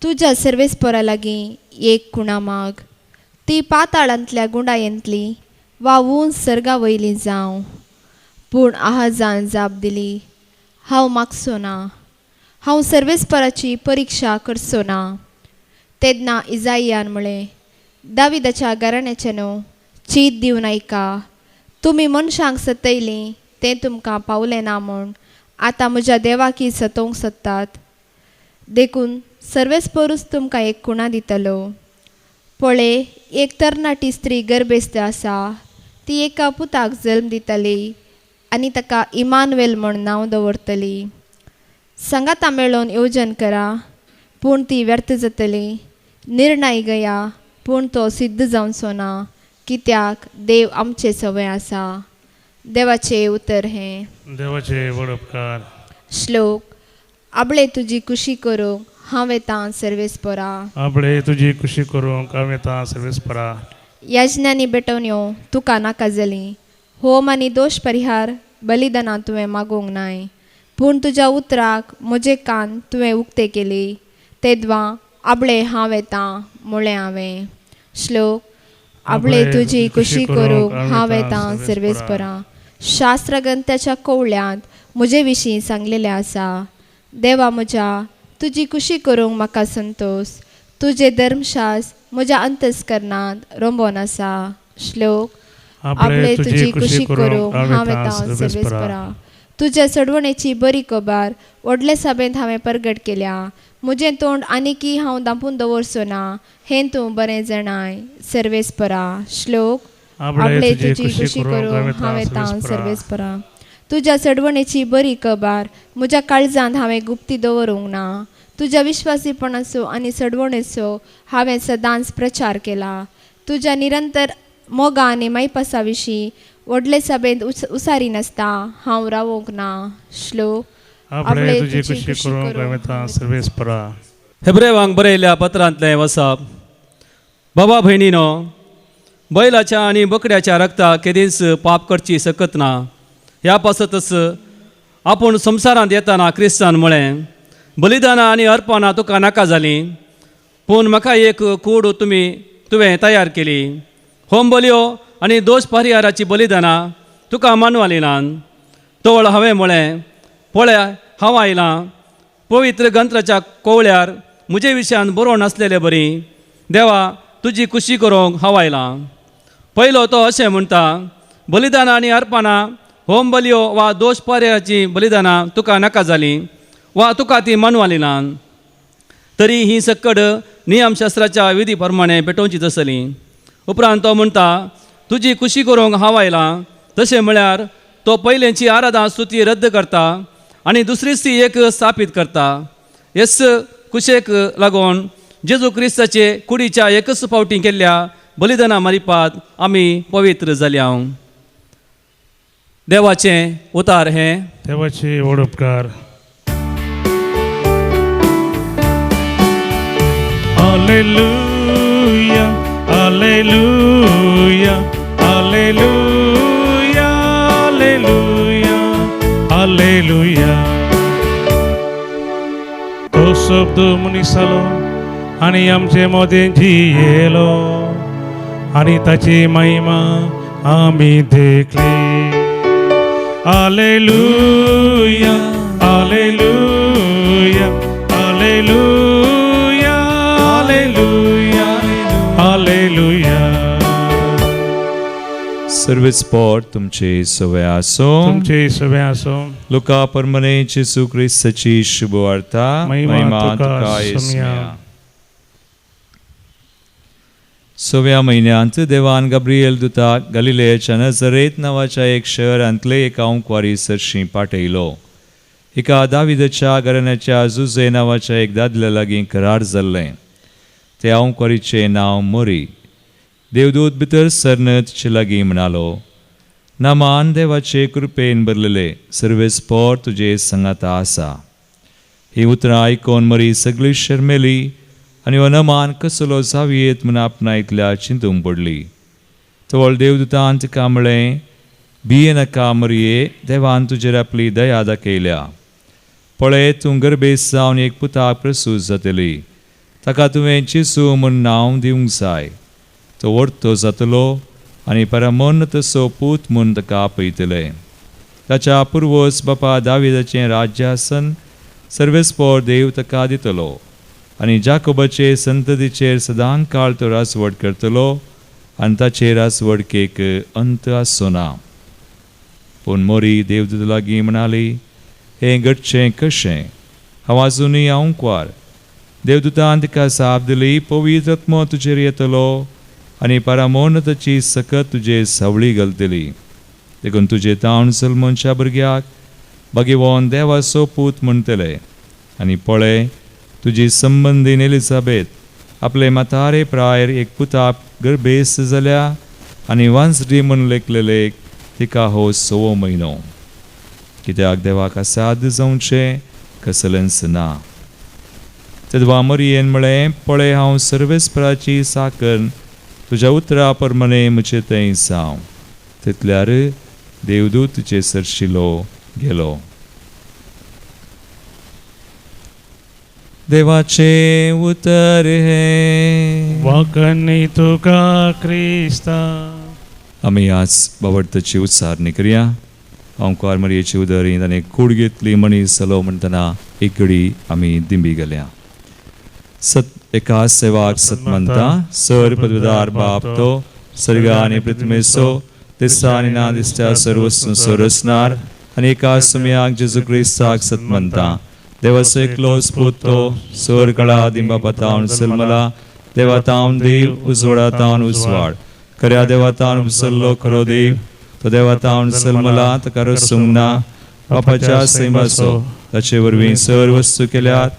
तुज्या सर्वेस्परा लागीं एक कुणा माग, ती पाताळांतल्या गुंडायेंतली वा ऊंच सर्गा वयली जावं. पूण आहाजान जाप दिली, हांव मागचो ना, हांव सर्वेस्पराची परिक्षा करचो ना. तेन्ना इजाइयान म्हळें, दाविदाच्या घराण्याचे न्हू, चीत दिवन ऐका. तुमी मनशांक सतयलीं तें तुमकां पावलें ना म्हूण आतां म्हज्या देवाकी सतोवंक सोदतात. देखून सर्वेस्परूच तुमकां एक कुणा दितलो. पळय, एक तरणाटी स्त्री गर्भेस्त आसा, ती एका पुताक जल्म दितली आनी ताका इमानुएल म्हूण नांव दवरतली. सांगाता मेळोवन येवजण करा, पूण ती व्यर्थ जातली. निर्णय घेया, पूण तो सिद्ध जावचो ना, कित्याक देव आमचे सवय आसा. देवाचे उतर हें. देवाचे वडपकार. श्लोक. आबळे तुजी खुशी करूंक हांव येता सर्वेस्परा. आपले तुजी खुशी करूंक हांव येता सर्वेस्परा. याजनांनी बेटवण्यो तुका नाका जाली. होम आनी दोश परिहार बलिदानां तुवें मागोवंक नाय, पूण तुज्या उतराक म्हजे कान तुवें उक्ते केली. तेदवा आबळे हांव येता म्हळें हांवें. श्लोक. आबळे तुजी खुशी करूंक हांव येता सर्वेस्परा. शास्त्रग्रंथाच्या कवळ्यांत म्हजे विशीं सांगलेलें आसा. देवा म्हज्या, तुजी खुशी करूंक म्हाका संतोश. तुजे धर्मशास्त्र म्हज्या अंतस्करणांत रोंबोन आसा. श्लोक. आपले तुजी खुशी करूंक हांव येता सर्वेस्परा. तुज्या सडवणेची बरी खबर व्हडले सभेंत हांवें प्रगट केल्या. म्हजें तोंड आनीकी हांव धांपून दवरचो ना, हें तूं बरें जाणाय सर्वेस्परा. श्लोक. आपले तुजी खुशी करूंक हांव येता सर्वेस्परा. तुज्या सडवणेची बरी खबर म्हज्या काळजांत हांवें गुप्ती दवरूंक ना. तुज्या विश्वासीपणाचो आनी सडवणेचो हांवें सदांच प्रचार केला. तुज्या निरंतर मोगा आनी मैपासा विशीं व्हडले सभेंत उसारी नासता हांव रावोंक ना. श्लोक. आपले तुजी खुशी करूंक हांव येता सर्वेस्परा. हेब्रेवांक बरयल्ल्या पत्रांतलें वचप. बाबा भयणीनो, बैलाच्या आनी बोकड्याच्या रक्ताक केदींच पाप करची सकत ना. ह्या पासतच आपूण संवसारांत येताना क्रिस्तान म्हळें, बलिदानां आनी अर्पणां तुका नाका जालीं, पूण म्हाका एक कूड तुवें तयार केली. होम बलयो आनी दोश परिहाराची बलिदानां तुका मानवाली नान. तोळ हांवें म्हळें, पळय हांव आयलां. पवित्र ग्रंथाच्या कोवळ्यार म्हजे विशयान बरोवन आसलेलें बरी. देवा, तुजी खुशी करूंक हांव आयलां. पयलो तो अशें म्हणटा, बलिदानां आनी अर्पणां, होम बलयो वा दोश परिहाराची बलिदानां तुका नाका जालीं वा तुका ती मानवाली नान. तरी ही सक्कड नियमशास्त्राच्या विधी प्रमाणे पेटोवचीच आसली. उपरांत तो म्हणटा, तुजी खुशी करूंक हांव आयलां. तशें म्हळ्यार तो पयलेंची आराधना स्तुती रद्द करता आनी दुसरीच ती एक स्थापीत करता. ह्याच कुशेक लागून जेजू क्रिस्ताचे कुडीच्या एकच फावटी केल्ल्या बलिदाना मारिपात आमी पवित्र जाल्या. देवाचें उतार हें. देवाचे वडपकार. Hallelujah, hallelujah, hallelujah, hallelujah, hallelujah. तो शब्द मनीसालो आणि आमचे मोदींची येलो आणि ताची महिमा आम्ही देखली. Hallelujah hallelujah hallelujah hallelujah hallelujah. Service spot तुमचे सवय असो. तुमचे सवय असो. लुका परमने येशू ख्रिस्ताची शुभ वार्ता. महिमा तुका येसुया. 6व्या महिन्यांत देवान गब्रिएल दुताक गलिलेच्या नजरेत नावाच्या एक शहरांतले एका ओंकवारी सरशी पाठयलो. एका दाविदाच्या घराण्याच्या जुजे नावाच्या एक दादल्या लागीं करार जाल्लें. त्या ओंकवारीचें नांव मोरी. देवदूत भितर सरनत तिचे लागीं म्हणालो, नामान देवाचे कृपेन भरलेले सर्वेस्पोर तुजे संगाता आसा. ही उतरां आयकोन मरी सगळी शर्मेली आनी हो नमान कसलो जावयेत म्हूण आपणायतल्या चिंतूंक पडली. तवळ देवदूतान तिका म्हळें, भिये नाका मरये, देवान तुजेर आपली दया दाखयल्या. पळय, तूं गर्भेस जावन एक पुताक प्रसूत जातली. ताका तुवें चिसू म्हूण नांव दिवंक जाय. तो व्हडतो जातलो आनी परमोन्नतसो पूत म्हूण ताका आपयतले. ताच्या पुर्वज बापा दाविदाचें राज्यासन सर्वेस्पोर देव ताका दितलो आनी जाकोबाचे संततीचेर सदां काळ तो रासवड करतलो आनी ताचे रासवडकेक अंत आसचो ना. पूण मोरी देवदूत लागीं म्हणाली, हें घडचें कशें? हांव आजुनूय ओंकवार. देवदूतान तिका साप दिली, पवित्र आत्मो तुजेर येतलो आनी परमोन्नताची सकत तुजे सावळी घालतली. देखून तुजे तावन सलमोनच्या भुरग्याक भगवान देवाचो पूत म्हणटले. आनी पळय, तुजी संबंदीन एलिझाबेथ आपले म्हातारे प्रायर एक पुताक गर्भेस जाल्या आनी वांसडी म्हूण लेखलेले तिका हो 6वो म्हयनो. कित्याक देवाक असाध्य जावचें कसलेंच ना. तेदवा मरियेन म्हळें, पळय, हांव सर्वेस्पराची साकन तुज्या उतरा परमने म्हजे थंय जावं. तितल्यार देवदूत तुजे सरशिलो गेलो. देवाचे उतर हे वाकणी तुका क्रिस्ता. आमी आज बावडताची उच्चारणी करया. ओंकार मरयेची उदरी ताणें कूड घेतली मनीस जालो म्हणटना एक घडी आमी दिंबी गेल्या. एका सेवाक सत म्हणटा, सर पदवीदार बाप तो सर्गा आनी पृथ्वीचो दिसता आनी ना दिसत्या सर्व वस्तूंचो रचणार आनी एका सुमयाक जेजू क्रिस्ताक सत म्हणटा. देवाचो एकलो स्पूत तो सर कळा दिंबा पातावन सलमला. देवा तावन देव उजवाडा तावन उजवाड. खऱ्या देवा तावन उपसरलो खरो देव. तो देवा तावन सलमला ताका रसूंक ना. बापाच्या सैमाचो ताचे वरवीं सर वस्तू केल्यात.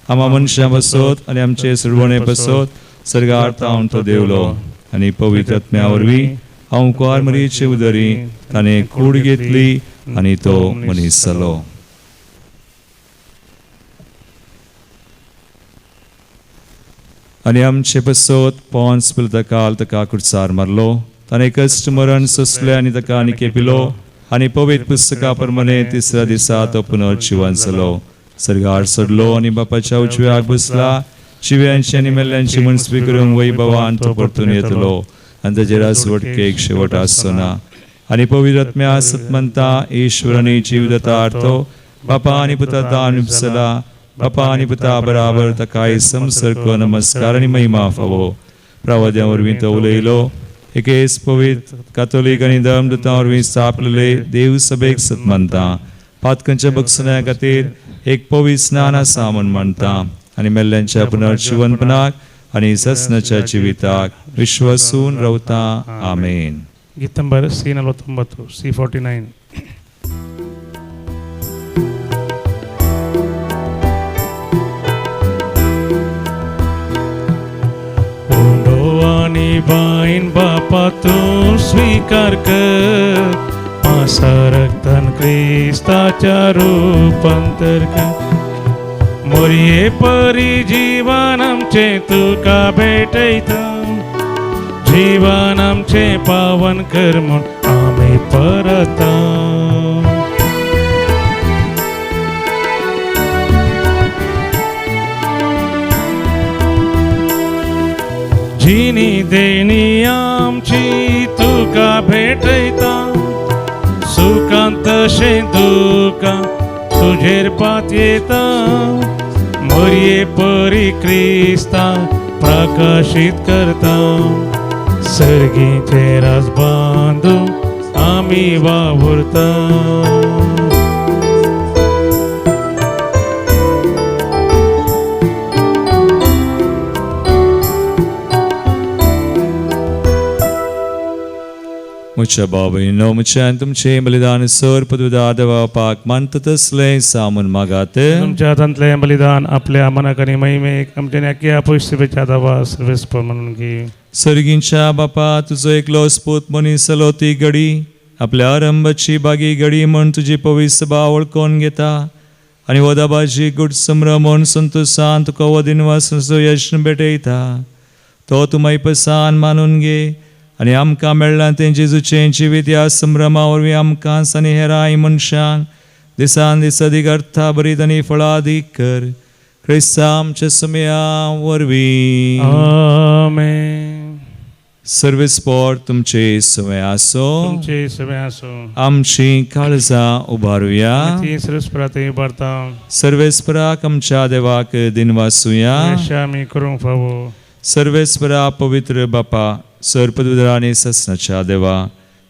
आम्हा मनशां बसोत आनी आमचे सुरवणे बसोत सर्गार तावन तो देवलो. आनी पवित्र आत्म्या वरवीं ओंकार मरयेचे उदरी ताणें कूड घेतली आनी तो मनीस जालो. आनी आमचे बसोत पोंस पिलतकाल ताका कुडसार मारलो. ताणें कश्ट मरण सोंसलें आनी ताका आनी केपिलो आनी पवित्र पुस्तका प्रमाणे तिसऱ्या दिसा तो पुनर्जिवन जालो. सर्गार सडलो आनी बापाच्या उजव्याक बसला. जिव्यांची आनी मेल्ल्यांची मनसबी करूंक वैभवान तो परतून येतलो आनी ताचे रासवडकेक शेवट आसचो ना. आनी पवित्र आत्म्या सत म्हणटा, ईश्वर आनी जीवदाता तो बापा आनी पुता तान उपसला. बापा आनी पुता बराबर ताकाय समसरको नमस्कार आनी महिमा फावो. प्रवाद्या वरवीं तो उलयलो. एकेच पवित्र कातोलीक आनी धर्मदूतां वरवीं स्थापलेले देव सभेक सत म्हणटा. पातकांच्या बक्षण्या खातीर एक पवित्र स्नान आसा म्हूण म्हणटा. आनी मेल्ल्यांच्या पुनर्जिवनपणाक आनी ससनाच्या जिविताक विश्वासून रावता. आमेन. गीत नंबर C49 C49. आणि बाईन बापा तू स्वीकार कर. मासा रक्तन क्रिस्ताच्या रूपांतर कर. मोरये परी जीवन आमचे तुका भेटयता. जीवन आमचे पावन कर म्हूण आमी परता. जिनी देणी आमची तुका भेटयता सुखांत शे दुका तुझेर पात येता मरिये परी क्रिस्ता प्रकाशित करता सर्गीचे रास बांधू आम्ही वावुरता म्हज्या बाबयनो म्हज्यान तुमचे बलिदान सर पदविदार देवा पाक मानता तसलें सामून मागात. तुमच्या हातांतले बलिदान आपल्या मनाक आनी महिमेक आमच्या नेक्या पयशेच्या दावा सर्वेस्पर म्हणून घे. सर्गींच्या बापा तुजो एकलो स्पूत मनीस जालो ती घडी आपल्या आरंभाची बागी घडी म्हण तुजी पवित्र सभा वळखून घेता आनी वदाबाजी गुड संभ्रमण संतोषान तुका वदिनवासाचो यश्न भेटयता. तो तूं मैपसान मानून घे आनी आमकां मेळ्ळां तें जेजूचें जिवीत ह्या संभ्रमा वरवीं आमकां आनी हेरांय मनशांक दिसान दीस अदीक अर्था बरीत आनी फळादीक कर. क्रिस्ता आमच्या सुमया वरवीं. आमेन. सर्वेस्पर तुमचे सुमे आसो. तुमचे सगळे असो आमची काळजां उबारुया. ती सर्वेस्परात उबारता सर्वेस्पराक आमच्या देवाक दिनवासुया. आमी करूंक फावो. सर्वेस्परा पवित्र बापा सर पदवीधरा आनी ससनाच्या देवा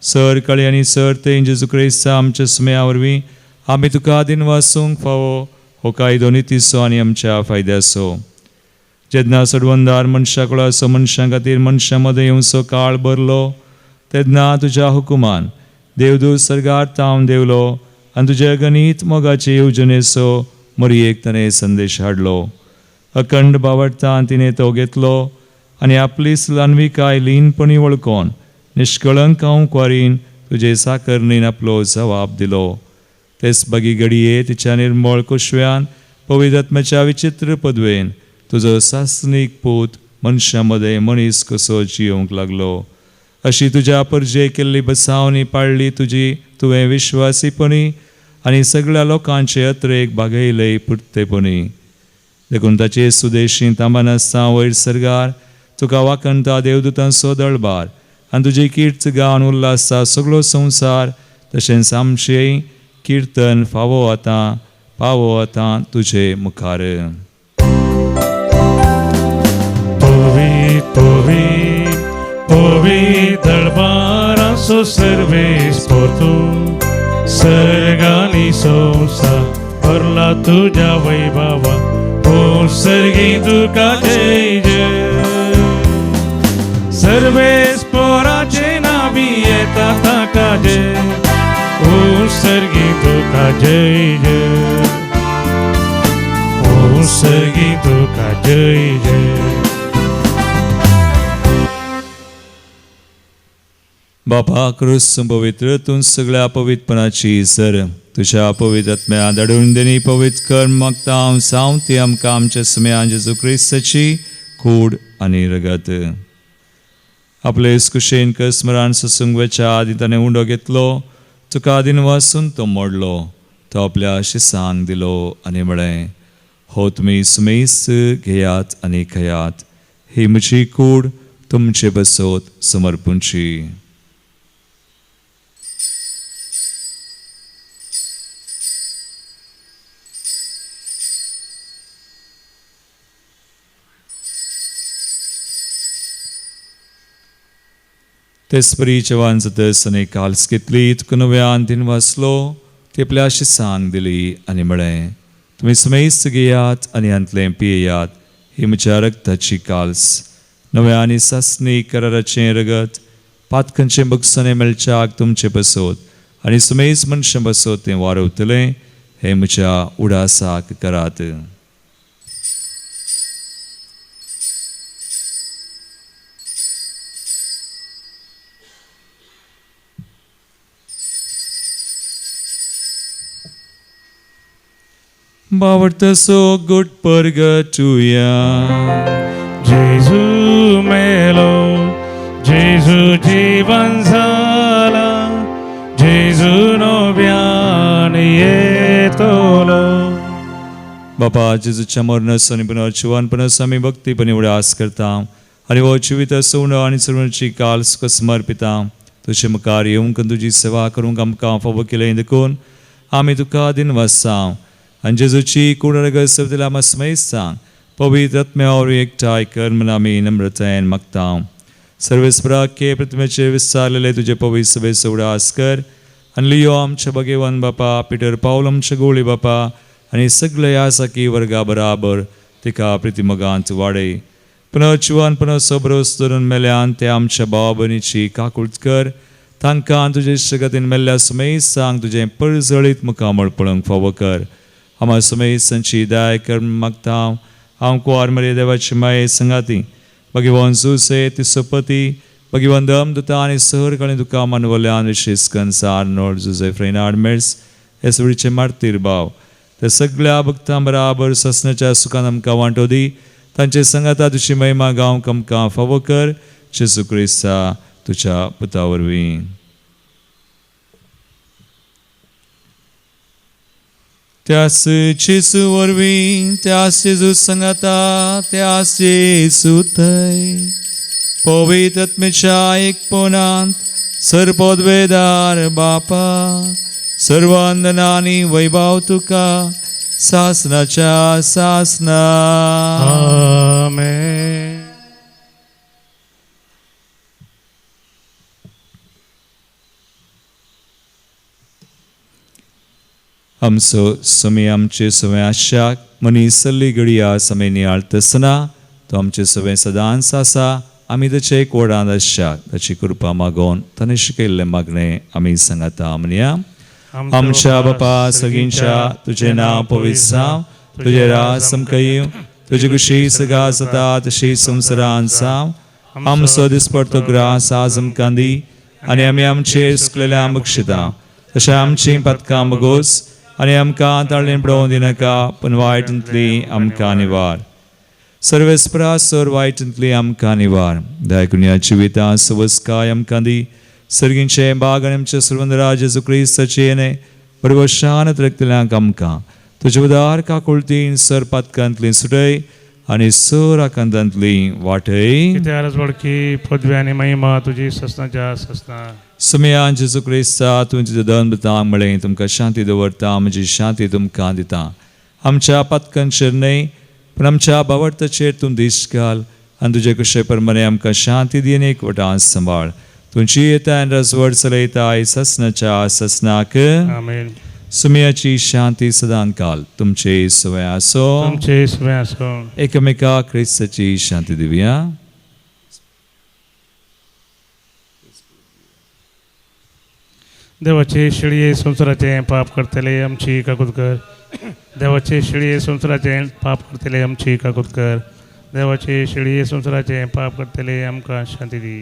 सर कळे आनी सर तें जेजू क्रिस्ता आमच्या सुमया वरवीं आमी तुका दिनवासूंक फावो हो कायदो नितीसो आनी आमच्या फायद्याचो. जेन्ना सडवंदार मनशा कळो असो मनशां खातीर मनशां मदें येवचो काळ भरलो तेन्ना तुज्या हुकुमान देवदूत सर्गार तावन देवलो आनी तुज्या गणीत मोगाचे येवजणेचो मरयेक ताणें संदेश हाडलो. अखंड बावडटान तिणें तो घेतलो आनी आपली स्लान्विकाय लीनपणी वळखोन निश्कळंक वारीन तुजे साकरणीन आपलो जबाब दिलो. तेच बागी घडये तिच्या निर्मळ कुशव्यान पवित्रात्म्याच्या विचित्र पदवेन तुजो सासनीक पूत मनशां मदें मनीस कसो जियोंक लागलो. अशी तुज्या परजे केल्ली बसावणी पाळ्ळी तुजी तुवें विश्वासीपणी आनी सगळ्या लोकांचे अत्रेक बागयले पुर्तेपणी. देखून ताचे सुदेशी तांबान आसता वयर सरगार तुका वाकणटा देवदूतांचो दळबार आनी तुजी किर्त गावन उल्लासा सगळो संवसार तशेंच आमचें किर्तन पावो आतां तुजे मुखार. दळबाराचो सर्वेस्पर तूं सर्गानी संवसार भरला तुज्या वैभवा ओ सर्गी तुका जय जय. सर्वेस्पराचे नावी येता ताका जय ओ सर्गी तुका जय जय ओ सर्गी तुका जय जय. बापा क्रिस्त पवित्र तूं सगळ्या पवित्रपणाची सर तुझ्या पवित्र आत्म्या धाडून देणी पवित्र कर मागता हांव साव ती आमकां आमच्या सुमया जेजू क्रिस्ताची कूड आनी रगत. आपले कुशेन स्मरण ससुंगवेच्या आदी ताणें उंडो घेतलो तुका आदीन वासून तो मोडलो तो आपल्या शिसांक दिलो आनी म्हळें हो तुमी सुमेस घेयात आनी खयात ही म्हजी कूड तुमचे बसोत समर्पूंची. तेस्परीच्या वांजतस आनी काल्स घेतली तुका नव्यान दिन वाचलो ती आपल्या शिसांक दिली आनी म्हळें तुमी सुमेस्त घेयात आनी अंतलें पियेयात ही म्हज्या रगताची काल्स नव्या आनी सासणी कराराचें रगत पातकांचें बगसणें मेळच्याक तुमचें बसोत आनी सुमेज मनशां बसोत तें वारवतलें हें म्हज्या उडासाक करात. बावडतसो गुड परगटुया. जेजू मेलो जेजू जीवन जाला जेजू नव्यान येतलो. बापा जेजूच्या मरणाचो आनी पुनर्जीवनपणाचो आमी भक्तीपणी उडास करता आनी हो जिवीत सोण आनी चलवणीची काल सुख समर्पिता तुजे मुखार येवंक तुजी सेवा करूंक आमकां फावो केलें देखून आमी तुका दिनवासांव आनी जेजूची कुडरग सवतिला मस्मय सांग पवित्र आत्म्यावर एकठांय कर म्हूण आमी नम्रतायेन मागता. सर्वेस्पराके प्रतिमेचेर विस्तारलेले तुजे पवित्र सभेचो उडास कर आनी लियो आमच्या भगेवन बापा पिटर पावल आमच्या गोळी बापा आनी सगळे यासाकी वर्गा बराबर तिका प्रितिमगांत वाडय. पुनः चिवान पुनः सोबरोस धरून मेल्यान ते आमच्या भावा भयणीची काकुळट कर तांकां तुजे जगतीन मेल्ल्या सुमेज सांग तुजें पळजळीत मुखामळ पळोवंक फावो कर. आम्हा सुमेज संची दाय कर मागता हांव कुवार मरे देवाची माये संगाती भगवान सुसे तिसोपती भगवान दमदुता आनी सहर कळें तुका मानवल्यान विशेष कंसार नोड जुजे फ्रेनाड मेर्स हे सुडीचे मार्तीर भाव ते सगळ्या भक्तां बराबर ससनाच्या सुखान आमकां वांटो दी तांचे संगाता तुजी महिमा गावंक आमकां फावो कर जेजू क्रिस्ता तुज्या पुता वरवीं. त्यास जेजू वरवीं त्यास जेजू संगाता त्यास जेजू थंय पवित्र आत्म्याच्या एकपणांत सर्वोद्वेदार बापा सर्वांदनानी वैभव तुका सासनाच्या सासना. आमेन. आमचो समय आमचे सवय आशाक मनीस सल्ली घडया समय नियाळतना तो आमचे सवय सदांच आसा आमी ताचे एक वडांत आशाक ताची कृपा मागोवन ताणें शिकयल्लें मागणें आमी सांगाता म्हणया. आमच्या बापा सगळींच्या तुझे नाव पवित्र जावं तुझे राज समकय तुझी कुशी सगा जाता तशी संवसारांत जावं आमचो दिसपडतो ग्रास आज आमकां दी आनी आमी आमचेर सुकलेल्या बक्षिता तशें आमची पथकां बगोस आनी आमकां ताळ्ळें पडोवं दिनाका पूण वायटांतली आमकां निवार. सर्वेस्परा सर वायटांतली आमकां निवार दयाकुन्या जिवितां सवस्काय आमकां दी सर्गींचे बाग आनी आमचे सर्वंदरा जेजू क्रिस्ताचे येणे बरोबर शांत रक्तल्यांक आमकां तुजे उदार काकुळतीन सर पथकांतली सुटय आनी सर आकांतांतली वाटय. कितें आरज वडकी पदवी आनी महिमा तुजी ससनाच्या ससना. समयान जेजू क्रिस्ता तुवें तुजें दन दिता म्हळें तुमकां शांती दवरता म्हजी शांती तुमकां दिता. आमच्या पथकांचेर न्हय पूण आमच्या भावार्थाचेर तूं दिश्ट घाल आनी तुजे कुशे प्रमाणे आमकां शांती दी आनी एकवटान सांबाळ. तुमची येता आनी रसवड चलयताय ससनाच्या ससनाक. आमेन. सुमयाची शांती सदां काल तुमचे सवय आसो. तुमचे सवय आसो. एकामेकाक क्रिस्ताची शांती दिवया. देवाचे शिळये संवसाराचे पाप करतले आमची काकूत कर. देवाचे शिळये संवसाराचे पाप करतले आमची काकूत कर. देवाचे शिळये संवसाराचे पाप करतले आमकां शांती दी.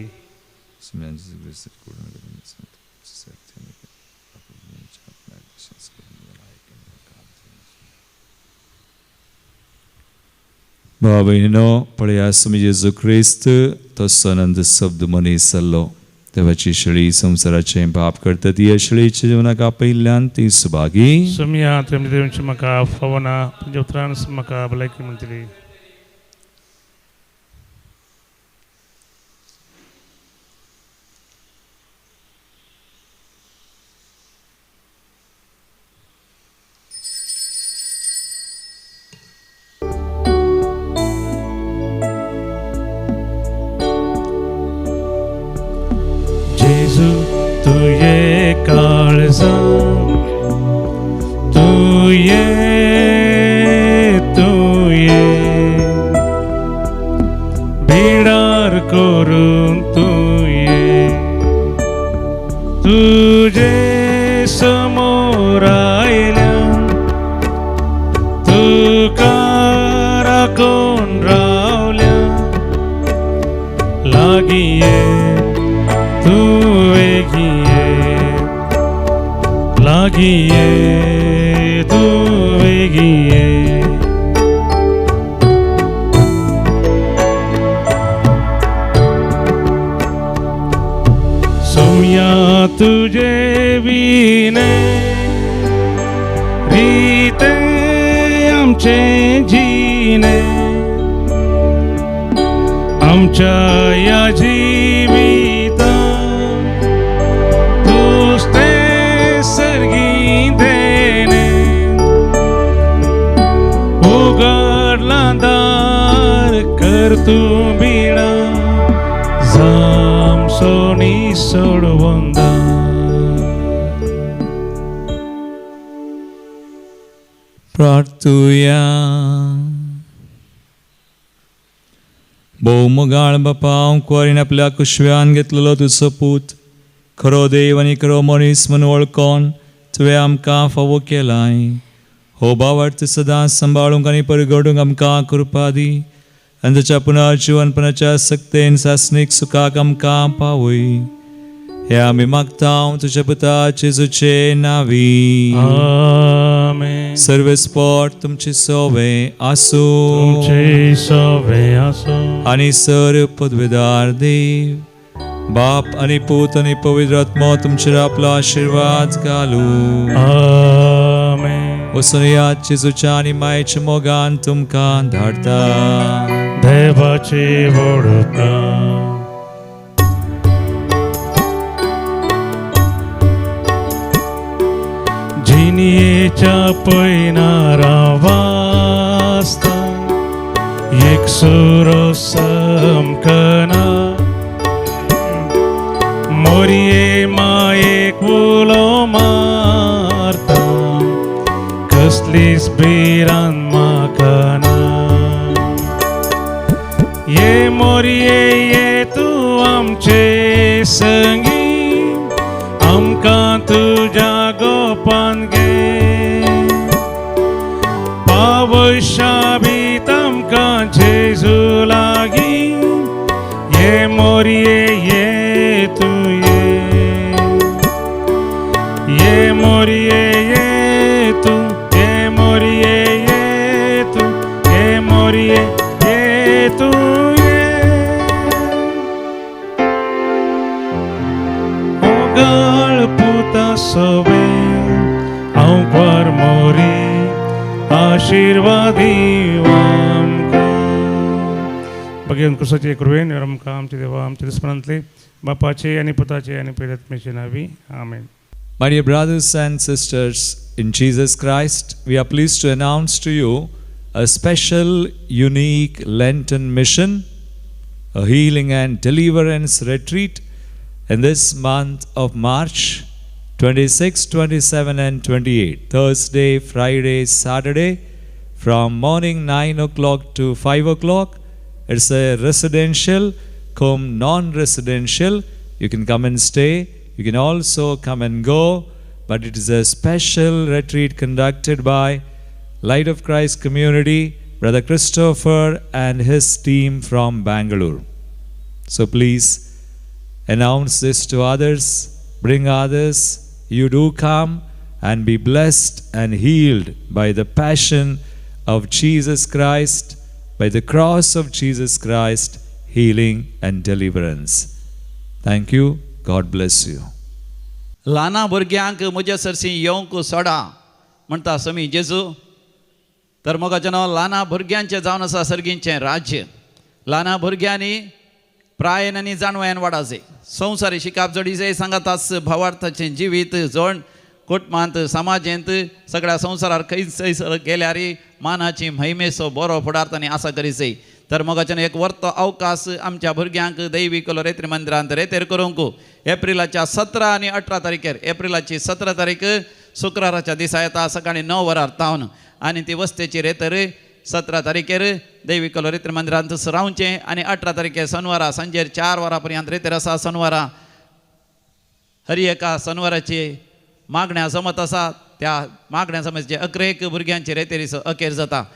भावा भयणीनो पळया सुमी जेजू क्रिस्त तो सनंद शब्द मनीस जाल्लो देवाची शिळी संवसाराचे पाप करता ती शिळेच्या जिवनाक आपयल्ल्यान ती सुभागी. सुमिया तुमच्या देवांची म्हाका फवना तुमच्या उतरान म्हाका भलायकी म्हणटली. तुये काळजा तुये तुये बिडार करून तुये तुझे समोर आयल्या तुका राखून रावल्या लागिये लागिये तू वेगिये सोम्या तुझे विने रीते आमचे जीने आमचे आमच्या या जीवितांत तूच ते सर्गी देणे उघडला दार कर तू बिणा जाम सोनी सोडवंदा प्रार्थूया. भोव मोगाळ बापा, हांव कुवारीन आपल्या कुशव्यान घेतलेलो तुजो पूत खरो देव आनी खरो मनीस म्हूण वळखोन तुवें आमकां फावो केलाय. हो भावार्थ सदांच सांबाळूंक आनी परगडूंक आमकां कृपा दी आनी ताच्या पुनर्जीवनपणाच्या सक्तेन सासणीक सुखाक आमकां पावय. हे आमी मागता तुज्या पुता जेजूचे नांवी. आमेन. सर्वेस्पोट तुमची सोवे आसूं तुमचे सवे आसो आनी सर पदवेदार देव बाप आनी पूत आनी पवित्र आत्मा तुमचेर आपलो आशिर्वाद घालूं. आमेन. वचून याद जेजूच्या आनी मायेच्या मोगान तुमकां धाडटा. देवाचे वडका जिनियेच्या पैनारा वाजता एक सुरो समकना मोरये मायेक उलो मारता कसलीच बिरान म्हाका ना. ये मोरये ये तूं आमचे संगी आमकां तुज्या गोपान घे पावशा बीत आमकां जेजू लागीं ये मोरये ये तूं ये मोरये ये तूं ये मोरये ये तूं ये मोरये ये तूं सोवे हांव पर मोरी आशीर्वादी भगवान कुसाचे कृपेन आमकां आमचे देवा आमचे दुस्मनांतले बापाचे आनी पुताचे आनी पवित्रात्म्याचे नांवी आमेन. My dear brothers and sisters in Jesus Christ, we are pleased to announce to you a special, unique Lenten mission, a healing and deliverance retreat in this month of March 26, 27 and 28, Thursday, Friday, Saturday, from morning 9 o'clock to 5 o'clock. It's a residential, cum non-residential. You can come and stay. You can also come and go. But it is a special retreat conducted by Light of Christ Community, Brother Christopher and his team from Bangalore. So please announce this to others, bring others. You do come and be blessed and healed by the passion of Jesus Christ, by the cross of Jesus Christ, healing and deliverance. Thank you. God bless you. ल्हाना भुरग्यांक म्हज्या सरसी येवंक सोडा म्हणटा समी जेजू. तर मोगाचें नांव ल्हाना भुरग्यांचें जावन आसा सर्गींचें राज्य. ल्हाना भुरग्यांनी प्रायेन आनी जाणवयान वाडा जाय. संवसारी शिकाप जोडी जाय. सांगात आस भावार्थाचें जिवीत जोड कुटुंबांत समाजांत सगळ्या संवसारार खंयसर गेल्यार मानाची महिमेचो बरो फुडारता आनी आसा करी जाय. तर मोगाच्यान एक वर्तो अवकाश आमच्या भुरग्यांक दैवी कलोरेत्री मंदिरांत रेतेर करूंक एप्रिलाच्या 17 आनी 18 तारखेर. एप्रिलाची 17 तारीख शुक्राराच्या दिसा येता सकाळीं 9 वरार तावन आनी ती वस्तेची रेतर 17 तारखेर दैवी कलोरेत्री मंदिरांत रावचें आनी 18 तारखेर शनिवारा सांजेर 4 वरां पर्यंत रेतेर आसा. शनिवारा हरी एका शनिवाराची मागण्या जमत आसा. त्या मागण्या समजचे 11 भुरग्यांची रेतेरीचो अखेर जाता.